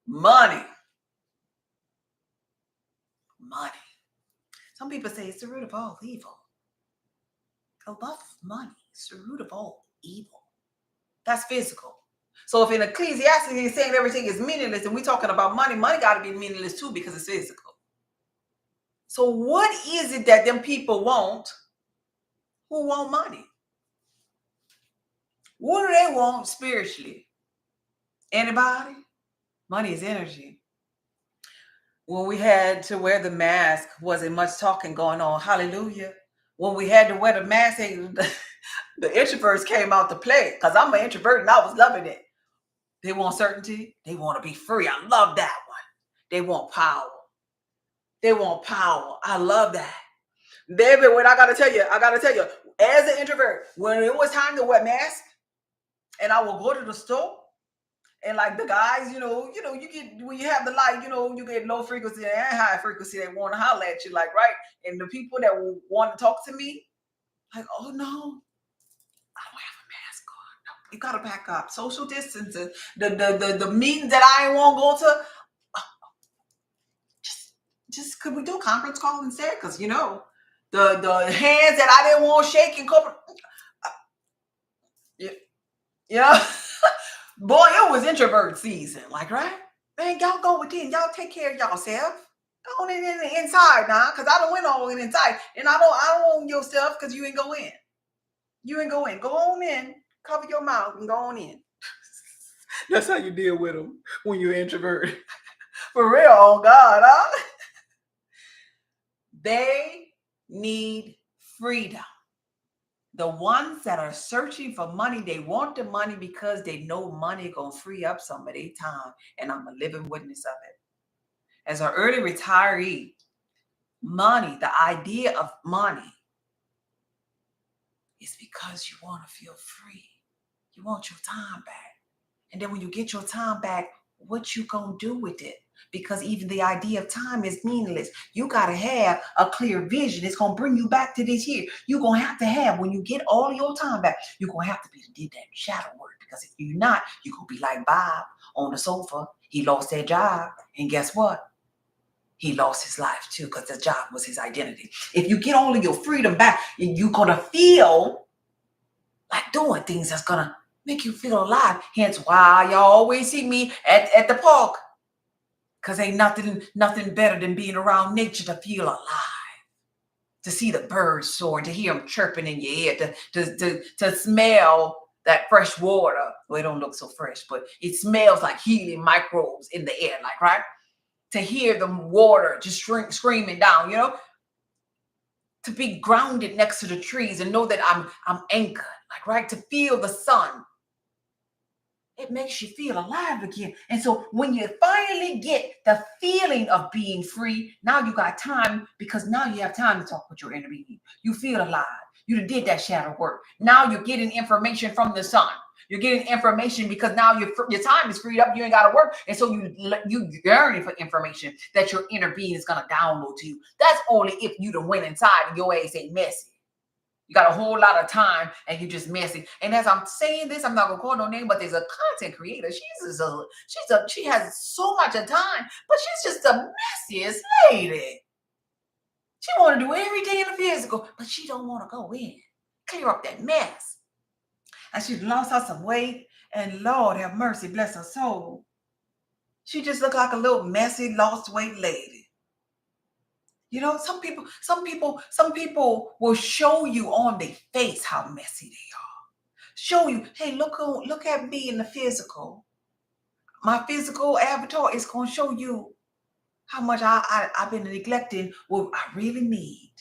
money. Money. Some people say it's the root of all evil. The love of money is the root of all evil. That's physical. So if in Ecclesiastes he's saying everything is meaningless and we're talking about money, money got to be meaningless too because it's physical. So what is it that them people want who want money? What do they want spiritually? Anybody? Money is energy. When we had to wear the mask, wasn't much talking going on. Hallelujah. When we had to wear the mask, the introverts came out to play because I'm an introvert and I was loving it. They want certainty. They want to be free. I love that one. They want power. They want power. I love that. David, what I gotta tell you, as an introvert, when it was time to wear mask, and I will go to the store, and like the guys, you get when you have the light, you get low frequency and high frequency. They want to holler at you, like right, and the people that will want to talk to me, like, oh no, I don't have a mask on. No, you gotta back up. Social distancing. The meetings that I won't go to, just could we do a conference call instead? Because the hands that I didn't want shaking, yeah, yeah. Boy, it was introvert season, like right. Man, y'all go within. Y'all take care of yourself. Go on in the inside now, cause I don't went all in inside, and I don't want your stuff because you ain't go in. You ain't go in. Go on in. Cover your mouth and go on in. That's how you deal with them when you're introvert. For real, oh God, huh? They need freedom. The ones that are searching for money, they want the money because they know money gonna free up some of their time, and I'm a living witness of it. As an early retiree, money, the idea of money is because you want to feel free. You want your time back. And then when you get your time back, what you gonna do with it? Because even the idea of time is meaningless. You gotta have a clear vision. It's gonna bring you back to this here. You're gonna have to have, when you get all your time back, you're gonna have to be did that shadow work. Because if you're not, you're gonna be like Bob on the sofa. He lost that job. And guess what? He lost his life too, because the job was his identity. If you get all of your freedom back, you're gonna feel like doing things that's gonna make you feel alive. Hence why y'all always see me at the park. Cause ain't nothing better than being around nature to feel alive. To see the birds soar, to hear them chirping in your ear, to smell that fresh water. Well, it don't look so fresh, but it smells like healing microbes in the air, like right? To hear the water just screaming down, to be grounded next to the trees and know that I'm anchored, like right, to feel the sun. It makes you feel alive again. And so when you finally get the feeling of being free, now you got time, because now you have time to talk with your inner being. You feel alive. You did that shadow work. Now you're getting information from the sun. You're getting information because now your time is freed up. You ain't got to work. And so you yearning for information that your inner being is going to download to you. That's only if you done went inside and your ass ain't messy. You got a whole lot of time and you just messy. And as I'm saying this, I'm not gonna call no name, but there's a content creator. She has so much of time, but she's just the messiest lady. She want to do everything in the physical, but she don't want to go in, clear up that mess. And she's lost her some weight, and Lord have mercy, bless her soul. She just looked like a little messy, lost weight lady. Some people will show you on their face how messy they are. Show you, hey, look at me in the physical. My physical avatar is going to show you how much I've been neglecting what I really need.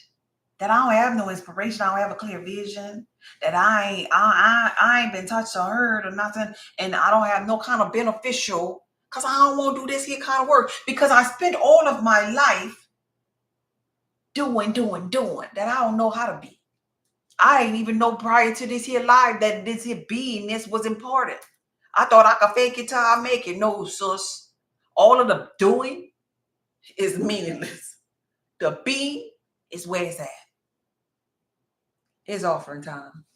That I don't have no inspiration. I don't have a clear vision. That I ain't been touched or heard or nothing. And I don't have no kind of beneficial, because I don't want to do this here kind of work. Because I spent all of my life doing, that I don't know how to be. I didn't even know prior to this here life that this here beingness was important. I thought I could fake it till I make it. No, sus. All of the doing is meaningless. The being is where it's at. It's offering time.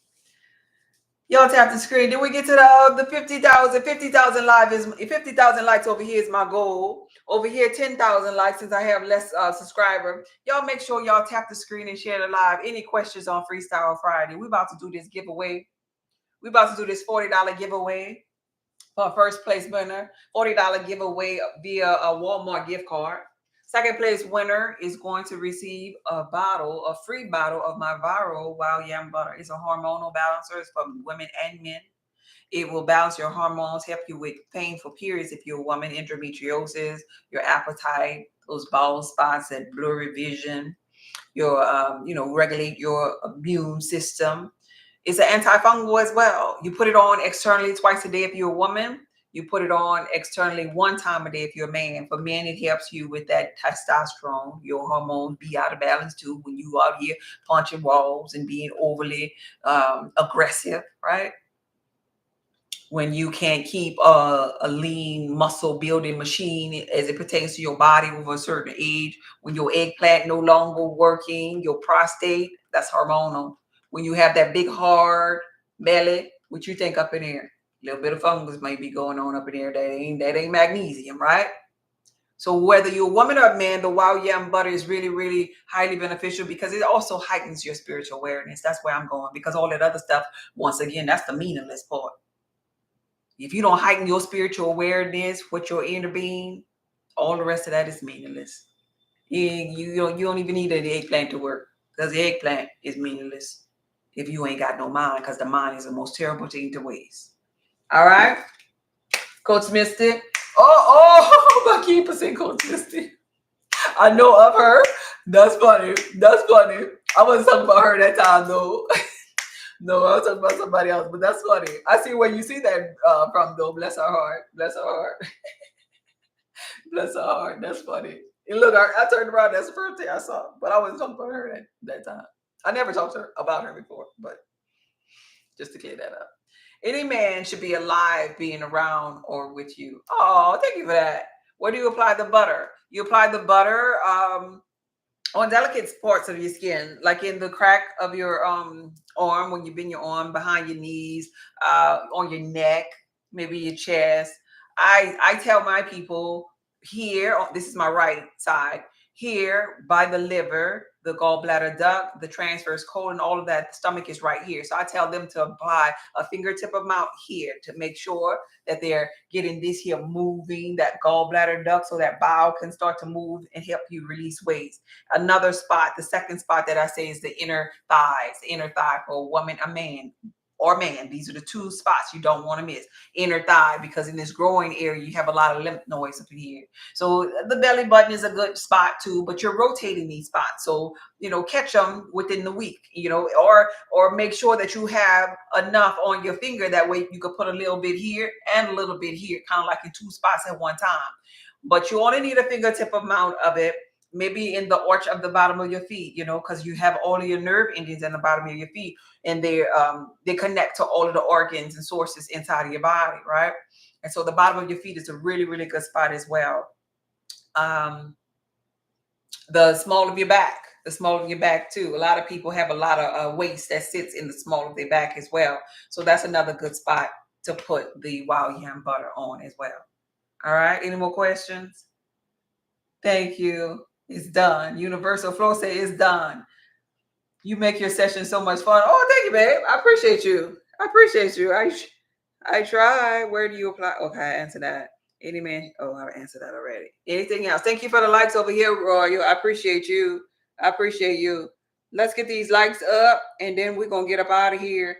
Y'all tap the screen. Did we get to the 50,000? 50,000 live is 50,000 likes over here is my goal. Over here, 10,000 likes since I have less subscriber. Y'all make sure y'all tap the screen and share the live. Any questions on Freestyle Friday? We about to do this giveaway. We about to do this $40 giveaway for a first place winner. $40 giveaway via a Walmart gift card. Second place winner is going to receive a free bottle of my Viral Wild Yam Butter. It's a hormonal balancer. It's for women and men. It will balance your hormones, help you with painful periods if you're a woman, endometriosis, your appetite, those bald spots, that blurry vision, your regulate your immune system. It's an antifungal as well. You put it on externally twice a day if you're a woman. You put it on externally one time a day if you're a man. For men, it helps you with that testosterone. Your hormones be out of balance too when you out here punching walls and being overly aggressive, right? When you can't keep a lean muscle building machine as it pertains to your body over a certain age, when your eggplant no longer working, your prostate, that's hormonal. When you have that big hard belly, what you think up in there? A little bit of fungus might be going on up in there. That ain't magnesium, right? So whether you're a woman or a man, the wild yam butter is really, really highly beneficial because it also heightens your spiritual awareness. That's where I'm going, because all that other stuff, once again, that's the meaningless part. If you don't heighten your spiritual awareness with your inner being, all the rest of that is meaningless. You don't even need the eggplant to work, because the eggplant is meaningless if you ain't got no mind, because the mind is the most terrible thing to waste. All right, Coach Misty. Oh, my keeper said Coach Misty. I know of her. That's funny. That's funny. I wasn't talking about her that time though. No, I was talking about somebody else, but that's funny. I see where you see that from, though. Bless her heart. Bless her heart. Bless her heart. That's funny. And look, I turned around. That's the first thing I saw, but I wasn't talking about her that time. I never talked to her about her before, but just to clear that up. Any man should be alive, being around or with you. Oh, thank you for that. Where do you apply the butter? You apply the butter on delicate parts of your skin, like in the crack of your arm, when you bend your arm, behind your knees, on your neck, maybe your chest. I tell my people here, this is my right side, here by the liver, the gallbladder duct, the transverse colon, all of that. The stomach is right here. So I tell them to apply a fingertip amount here to make sure that they're getting this here moving, that gallbladder duct, so that bowel can start to move and help you release waste. Another spot, the second spot that I say, is the inner thighs, the inner thigh for a woman, a man, or man. These are the two spots you don't want to miss. Inner thigh, because in this growing area, you have a lot of lymph nodes up in here. So the belly button is a good spot too, but you're rotating these spots. So, catch them within the week, or make sure that you have enough on your finger. That way you can put a little bit here and a little bit here, kind of like in two spots at one time. But you only need a fingertip amount of it, maybe in the arch of the bottom of your feet, because you have all of your nerve endings in the bottom of your feet, and they connect to all of the organs and sources inside of your body, right? And so the bottom of your feet is a really, really good spot as well. The small of your back, too. A lot of people have a lot of waste that sits in the small of their back as well. So that's another good spot to put the wild yam butter on as well. All right. Any more questions? Thank you. It's done. Universal Flow say it's done. You make your session so much fun. Oh, thank you, babe. I appreciate you. I try. Where do you apply? Okay, I answered that. Any man? Oh, I answered that already. Anything else? Thank you for the likes over here, Roy. I appreciate you. Let's get these likes up, and then we're gonna get up out of here.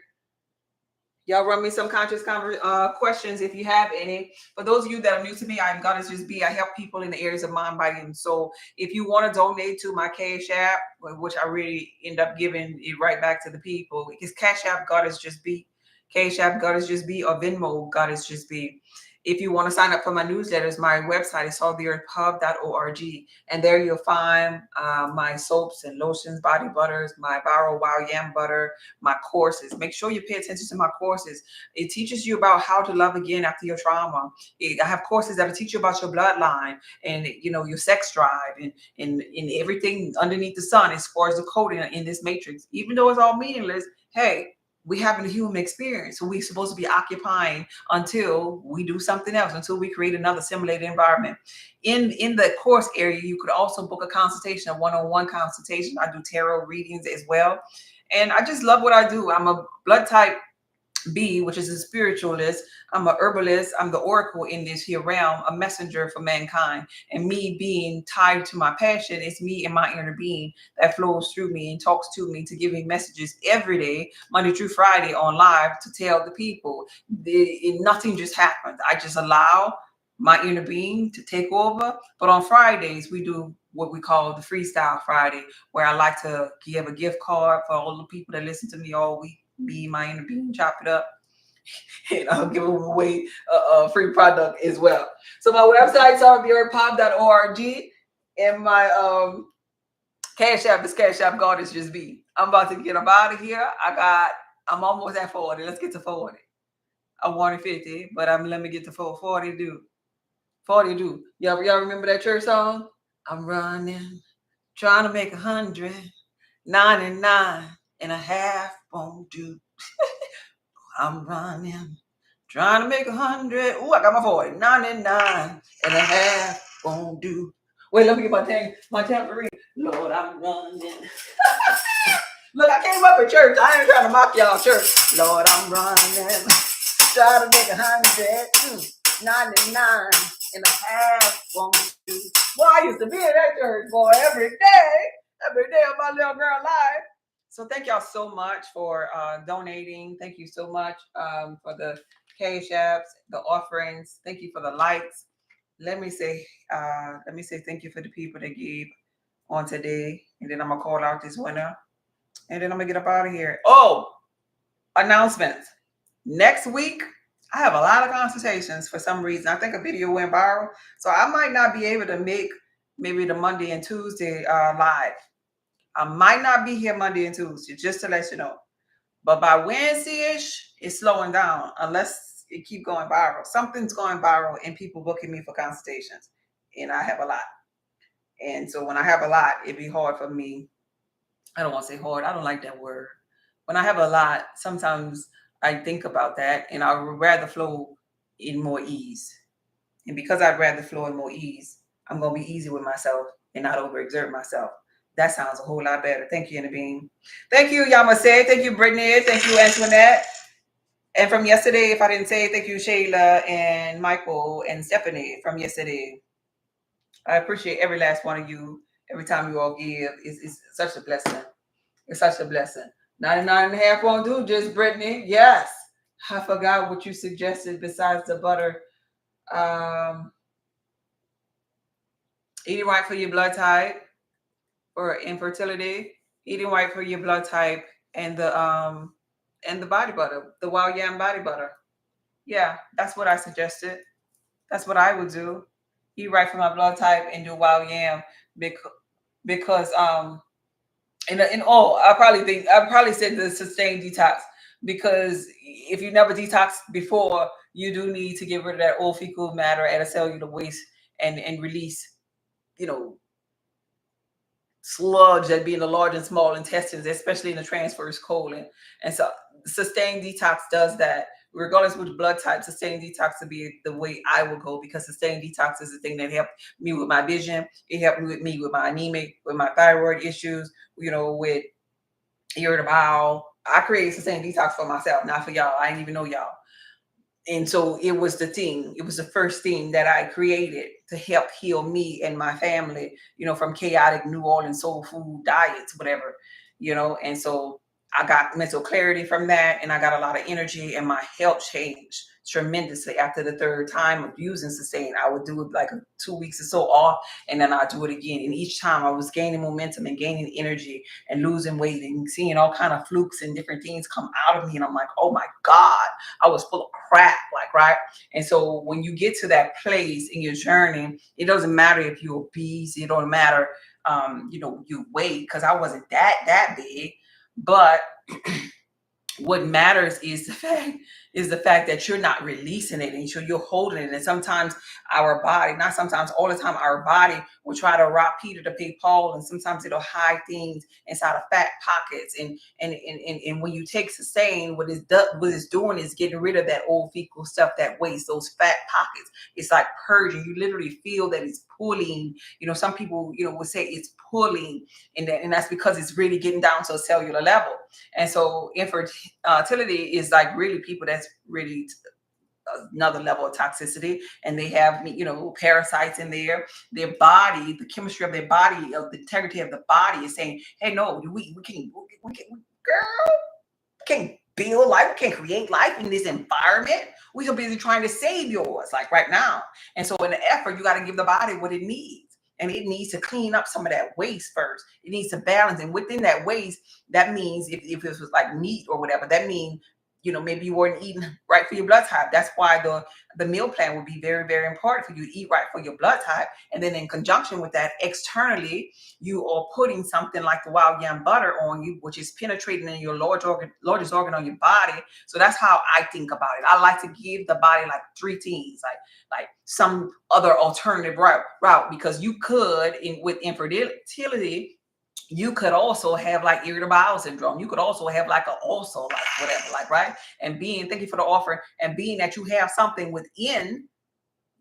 Y'all run me some conscious questions if you have any. For those of you that are new to me, I'm Goddess Just Be. I help people in the areas of mind, body, and soul. If you want to donate to my Cash App, which I really end up giving it right back to the people, it's Cash App Goddess Just Be, Cash App Goddess Just Be, or Venmo Goddess Just Be. If you want to sign up for my newsletters, my website is saltearthhub.org. And there you'll find my soaps and lotions, body butters, my Viral Wild Yam Butter, my courses. Make sure you pay attention to my courses. It teaches you about how to love again after your trauma. I have courses that will teach you about your bloodline and, your sex drive and everything underneath the sun as far as the coding in this matrix. Even though it's all meaningless, hey, we having a human experience. So we're supposed to be occupying until we do something else, until we create another simulated environment. In the course area, you could also book a consultation, a one-on-one consultation. I do tarot readings as well. And I just love what I do. I'm a blood type B, which is a spiritualist. I'm a herbalist. I'm the oracle in this here realm, a messenger for mankind. And me being tied to my passion, it's me and my inner being that flows through me and talks to me to give me messages every day, Monday through Friday on live, to tell the people. Nothing just happens. I just allow my inner being to take over. But on Fridays, we do what we call the Freestyle Friday, where I like to give a gift card for all the people that listen to me all week. Me, my inner being, chop it up, and I'll give away a free product as well. So my website's rbrpop.org, and my Cash App is Cash App God is just be. I'm about to get up out of here. I'm almost at 40. Let's get to 40. I wanted 50, but let me get to 40 do. 40 do. Y'all remember that church song? I'm running, trying to make 100, 99 and a half won't do. I'm running, trying to make 100. Oh, I got my 40. 99 and a half won't do. Wait, let me get my tambourine. Lord, I'm running. Look, I came up at church. I ain't trying to mock y'all church. Lord, I'm running. Try to make 100. 99 and a half won't do. Boy, I used to be in that church, boy, every day of my little girl life. So thank y'all so much for donating. Thank you so much for the cash apps, the offerings. Thank you for the likes. Let me say thank you for the people that gave on today. And then I'm gonna call out this winner. And then I'm gonna get up out of here. Oh, announcements. Next week, I have a lot of consultations for some reason. I think a video went viral. So I might not be able to make maybe the Monday and Tuesday live. I might not be here Monday and Tuesday, just to let you know. But by Wednesday-ish, it's slowing down unless it keep going viral. Something's going viral and people booking me for consultations. And I have a lot. And so when I have a lot, it'd be hard for me. I don't want to say hard. I don't like that word. When I have a lot, sometimes I think about that and I would rather flow in more ease. And because I'd rather flow in more ease, I'm going to be easy with myself and not overexert myself. That sounds a whole lot better. Thank you, Naveen. Thank you, Yamase. Thank you, Brittany. Thank you, Antoinette. And from yesterday, if I didn't say, thank you, Shayla and Michael and Stephanie from yesterday. I appreciate every last one of you. Every time you all give, it's such a blessing. It's such a blessing. 99 and a half won't do, just Brittany. Yes. I forgot what you suggested besides the butter. Eating right for your blood type or infertility. Eating right for your blood type and the body butter, the wild yam body butter. Yeah, that's what I suggested. That's what I would do. Eat right for my blood type and do wild yam because and oh, I probably said the sustained detox because if you never detoxed before, you do need to get rid of that old fecal matter at a cellular waste and release, sludge that be in the large and small intestines, especially in the transverse colon. And so sustained detox does that. Regardless of which blood type, sustained detox would be the way I would go because sustained detox is the thing that helped me with my vision. It helped me with my anemic, with my thyroid issues, with irritable bowel. I created sustained detox for myself, not for y'all. I didn't even know y'all. And so it was the first thing that I created to help heal me and my family, from chaotic New Orleans soul food diets, whatever, and so I got mental clarity from that and I got a lot of energy and my health changed tremendously after the third time of using sustain. I would do it like 2 weeks or so off and then I'd do it again. And each time I was gaining momentum and gaining energy and losing weight and seeing all kind of flukes and different things come out of me. And I'm like, oh my God, I was full of crap, right? And so when you get to that place in your journey, it doesn't matter if you're obese, it don't matter, you weight, because I wasn't that big, but what matters is the fact that you're not releasing it and so you're holding it. And sometimes our body, not sometimes, all the time, our body will try to rob Peter to pay Paul, and sometimes it'll hide things inside of fat pockets. And when you take sustain, what it's doing is getting rid of that old fecal stuff, that waste, those fat pockets. It's like purging. You literally feel that it's pulling. Some people would say it's pulling, and that's because it's really getting down to a cellular level. And so infertility is like really people that's really another level of toxicity, and they have parasites in their body. The chemistry of their body, of the integrity of the body is saying, hey, no, we can't, girl, can't build life. We can't create life in this environment. We're so busy trying to save yours, like right now. And so in the effort, you got to give the body what it needs. And it needs to clean up some of that waste first. It needs to balance. And within that waste, that means if it was like meat or whatever, that means, maybe you weren't eating right for your blood type. That's why the meal plan would be very, very important for you to eat right for your blood type. And then in conjunction with that, externally, you are putting something like the wild yam butter on you, which is penetrating in your largest organ on your body. So that's how I think about it. I like to give the body like three things, like some other alternative route, because you could, with infertility, you could also have like irritable bowel syndrome. You could also have like also like whatever, like, right? And thank you for the offer. And being that you have something within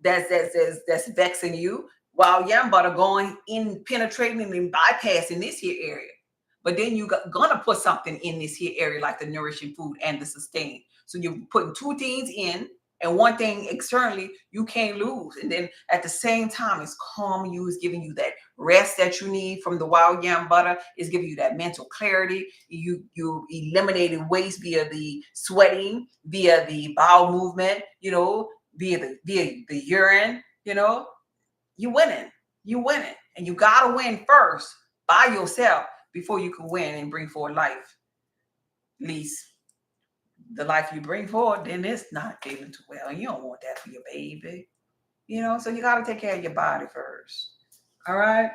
that's vexing you, while yam butter going in, penetrating and bypassing this here area. But then you're gonna put something in this here area, like the nourishing food and the sustain. So you're putting two things in and one thing externally you can't lose. And then at the same time, it's calming you, it's giving you that rest that you need from the wild yam butter, it's giving you that mental clarity. You eliminated waste via the sweating, via the bowel movement, via the urine, you winning. You winning. And you gotta win first by yourself before you can win and bring forward life. At least the life you bring forward, then it's not feeling too well. And you don't want that for your baby. So you gotta take care of your body first. All right.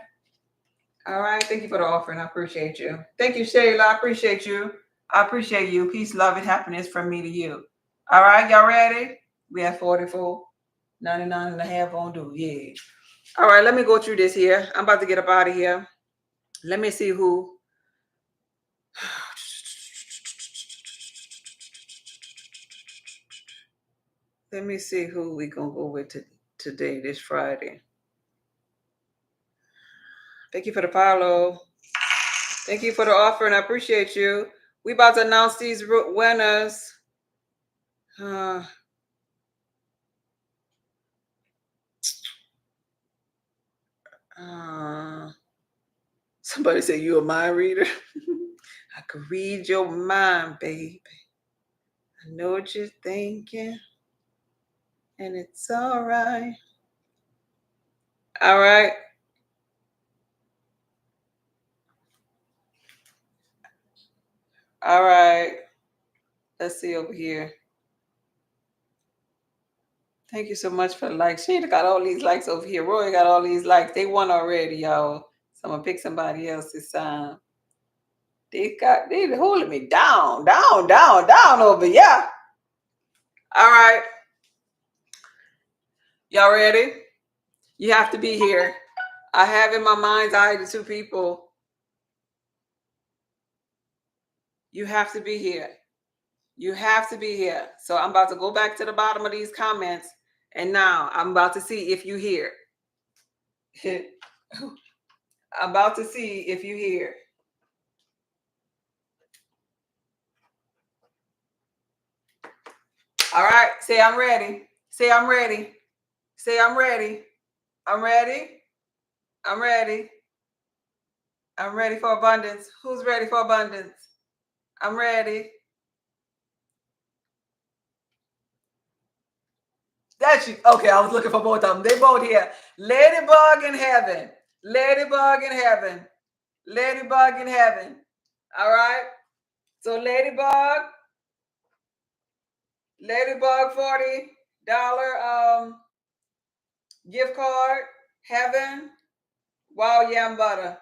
All right. Thank you for the offering. I appreciate you. Thank you, Shayla. I appreciate you. I appreciate you. Peace, love, and happiness from me to you. All right. Y'all ready? We have 44, 99 and a half on due. Yeah. All right. Let me go through this here. I'm about to get up out of here. Let me see who. Let me see who we going to go with today, this Friday. Thank you for the follow. Thank you for the offering. I appreciate you. We about to announce these winners. Somebody say you a mind reader. I could read your mind, baby. I know what you're thinking. And it's all right. All right. All right. Let's see over here. Thank you so much for the likes. She got all these likes over here. Roy got all these likes. They won already, y'all. So I'm gonna pick somebody else this time. They holding me down over here. All right. Y'all ready? You have to be here. I have in my mind's eye the two people. You have to be here. You have to be here. So I'm about to go back to the bottom of these comments. And now I'm about to see if you hear. I'm about to see if you hear. All right. Say I'm ready. Say I'm ready. Say I'm ready. I'm ready. I'm ready. I'm ready for abundance. Who's ready for abundance? I'm ready. That's you. Okay, I was looking for both of them. They both here. Ladybug in heaven. Ladybug in heaven. Ladybug in heaven. All right. So Ladybug $40 gift card. Heaven. Wild Yam Butter.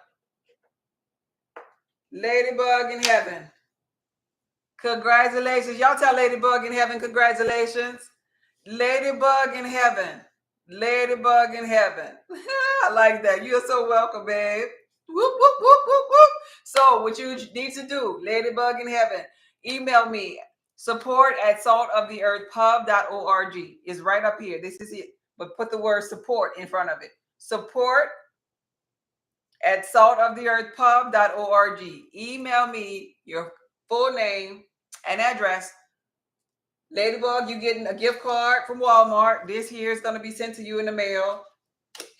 Ladybug in heaven. Congratulations. Y'all tell Ladybug in heaven congratulations. Ladybug in heaven. Ladybug in heaven. I like that. You're so welcome, babe. Whoop, whoop, whoop, whoop, whoop. So what you need to do, Ladybug in heaven, email me, support@saltoftheearthpub.org. It's right up here. This is it. But put the word support in front of it. Support@saltoftheearthpub.org. Email me your full name and address. Ladybug, you're getting a gift card from Walmart. This here is going to be sent to you in the mail.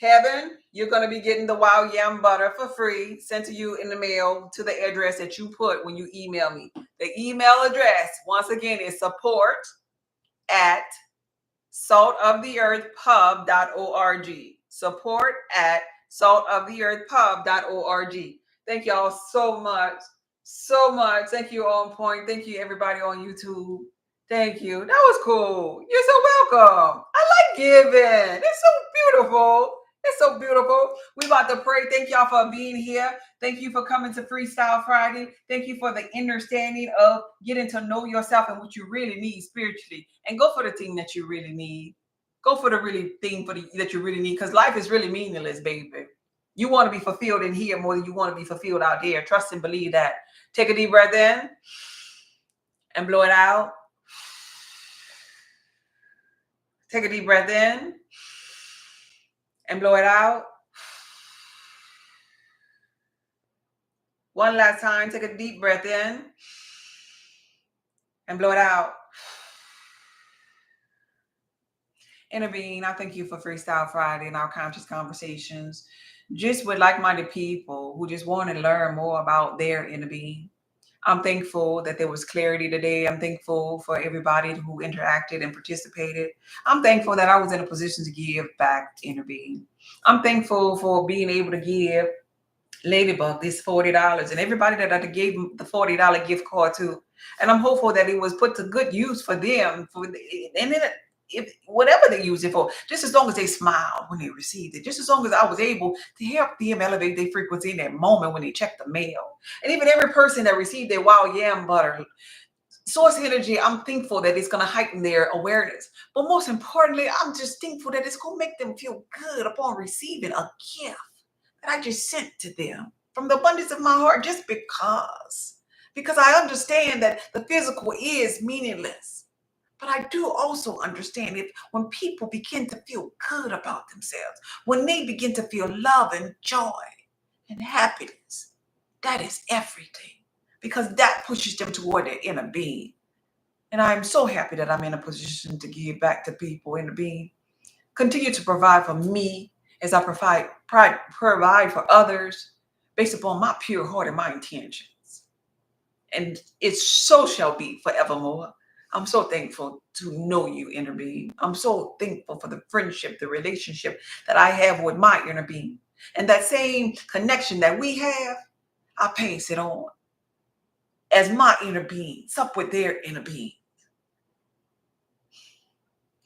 Heaven, you're going to be getting the wild yam butter for free, sent to you in the mail to the address that you put when you email me. The email address, once again, is support@saltoftheearthpub.org. Support@saltoftheearthpub.org. Thank y'all so much. So much. Thank you, On Point. Thank you, everybody on YouTube. Thank you. That was cool. You're so welcome. I like giving. It's so beautiful. It's so beautiful. We about to pray. Thank y'all for being here. Thank you for coming to Freestyle Friday. Thank you for the understanding of getting to know yourself and what you really need spiritually. And go for the thing that you really need. Go for the really thing that you really need, because life is really meaningless, baby. You want to be fulfilled in here more than you want to be fulfilled out there. Trust and believe that. Take a deep breath in and blow it out. Take a deep breath in and blow it out. One last time, take a deep breath in and blow it out. Inner Being, I thank you for Freestyle Friday and our conscious conversations, just with like-minded people who just want to learn more about their inner being. I'm thankful that there was clarity today. I'm thankful for everybody who interacted and participated. I'm thankful that I was in a position to give back to Inner Being. I'm thankful for being able to give Ladybug this $40 and everybody that I gave the $40 gift card to. And I'm hopeful that it was put to good use for them, and then if whatever they use it for, just as long as they smiled when they received it, just as long as I was able to help them elevate their frequency in that moment when they checked the mail. And even every person that received their Wild Yam Butter source energy, I'm thankful that it's going to heighten their awareness. But most importantly, I'm just thankful that it's going to make them feel good upon receiving a gift that I just sent to them from the abundance of my heart, just because I understand that the physical is meaningless. But I do also understand it when people begin to feel good about themselves, when they begin to feel love and joy and happiness, that is everything, because that pushes them toward their inner being. And I'm so happy that I'm in a position to give back to people, inner being. Continue to provide for me as I provide for others based upon my pure heart and my intentions. And it so shall be forevermore. I'm so thankful to know you, inner being. I'm so thankful for the friendship, the relationship that I have with my inner being. And that same connection that we have, I pass it on as my inner being sup with their inner being.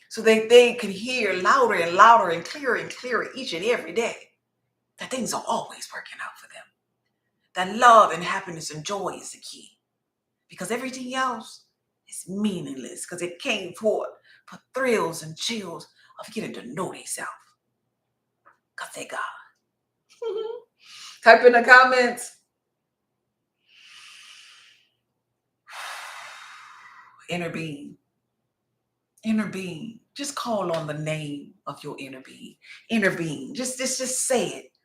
So that they can hear louder and louder and clearer each and every day that things are always working out for them. That love and happiness and joy is the key. Because everything else is meaningless, because it came forth for thrills and chills of getting to know themselves. Because they God. Type in the comments. Inner being. Inner being. Just call on the name of your inner being. Inner being. Just say it.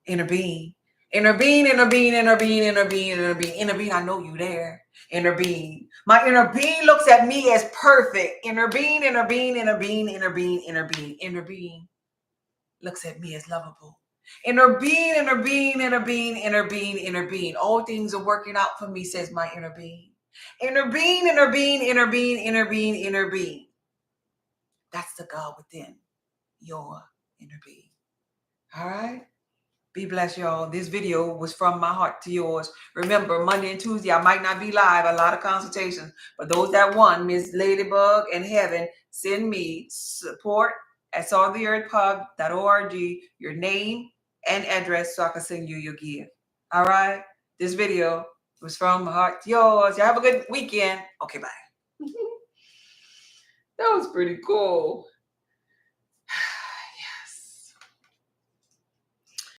Inner being. Inner being, inner being, inner being, inner being, inner being, inner being, I know you there. Inner being. My inner being looks at me as perfect. Inner being, inner being, inner being, inner being, inner being, inner being looks at me as lovable. Inner being, inner being, inner being, inner being, inner being. All things are working out for me, says my inner being. Inner being, inner being, inner being, inner being, inner being. That's the God within your inner being. All right? Be blessed, y'all. This video was from my heart to yours. Remember, Monday and Tuesday, I might not be live, a lot of consultations. But those that want, Miss Ladybug and Heaven, send me support@saltoftheearthpub.org, your name and address so I can send you your gift. All right? This video was from my heart to yours. Y'all have a good weekend. Okay, bye. That was pretty cool.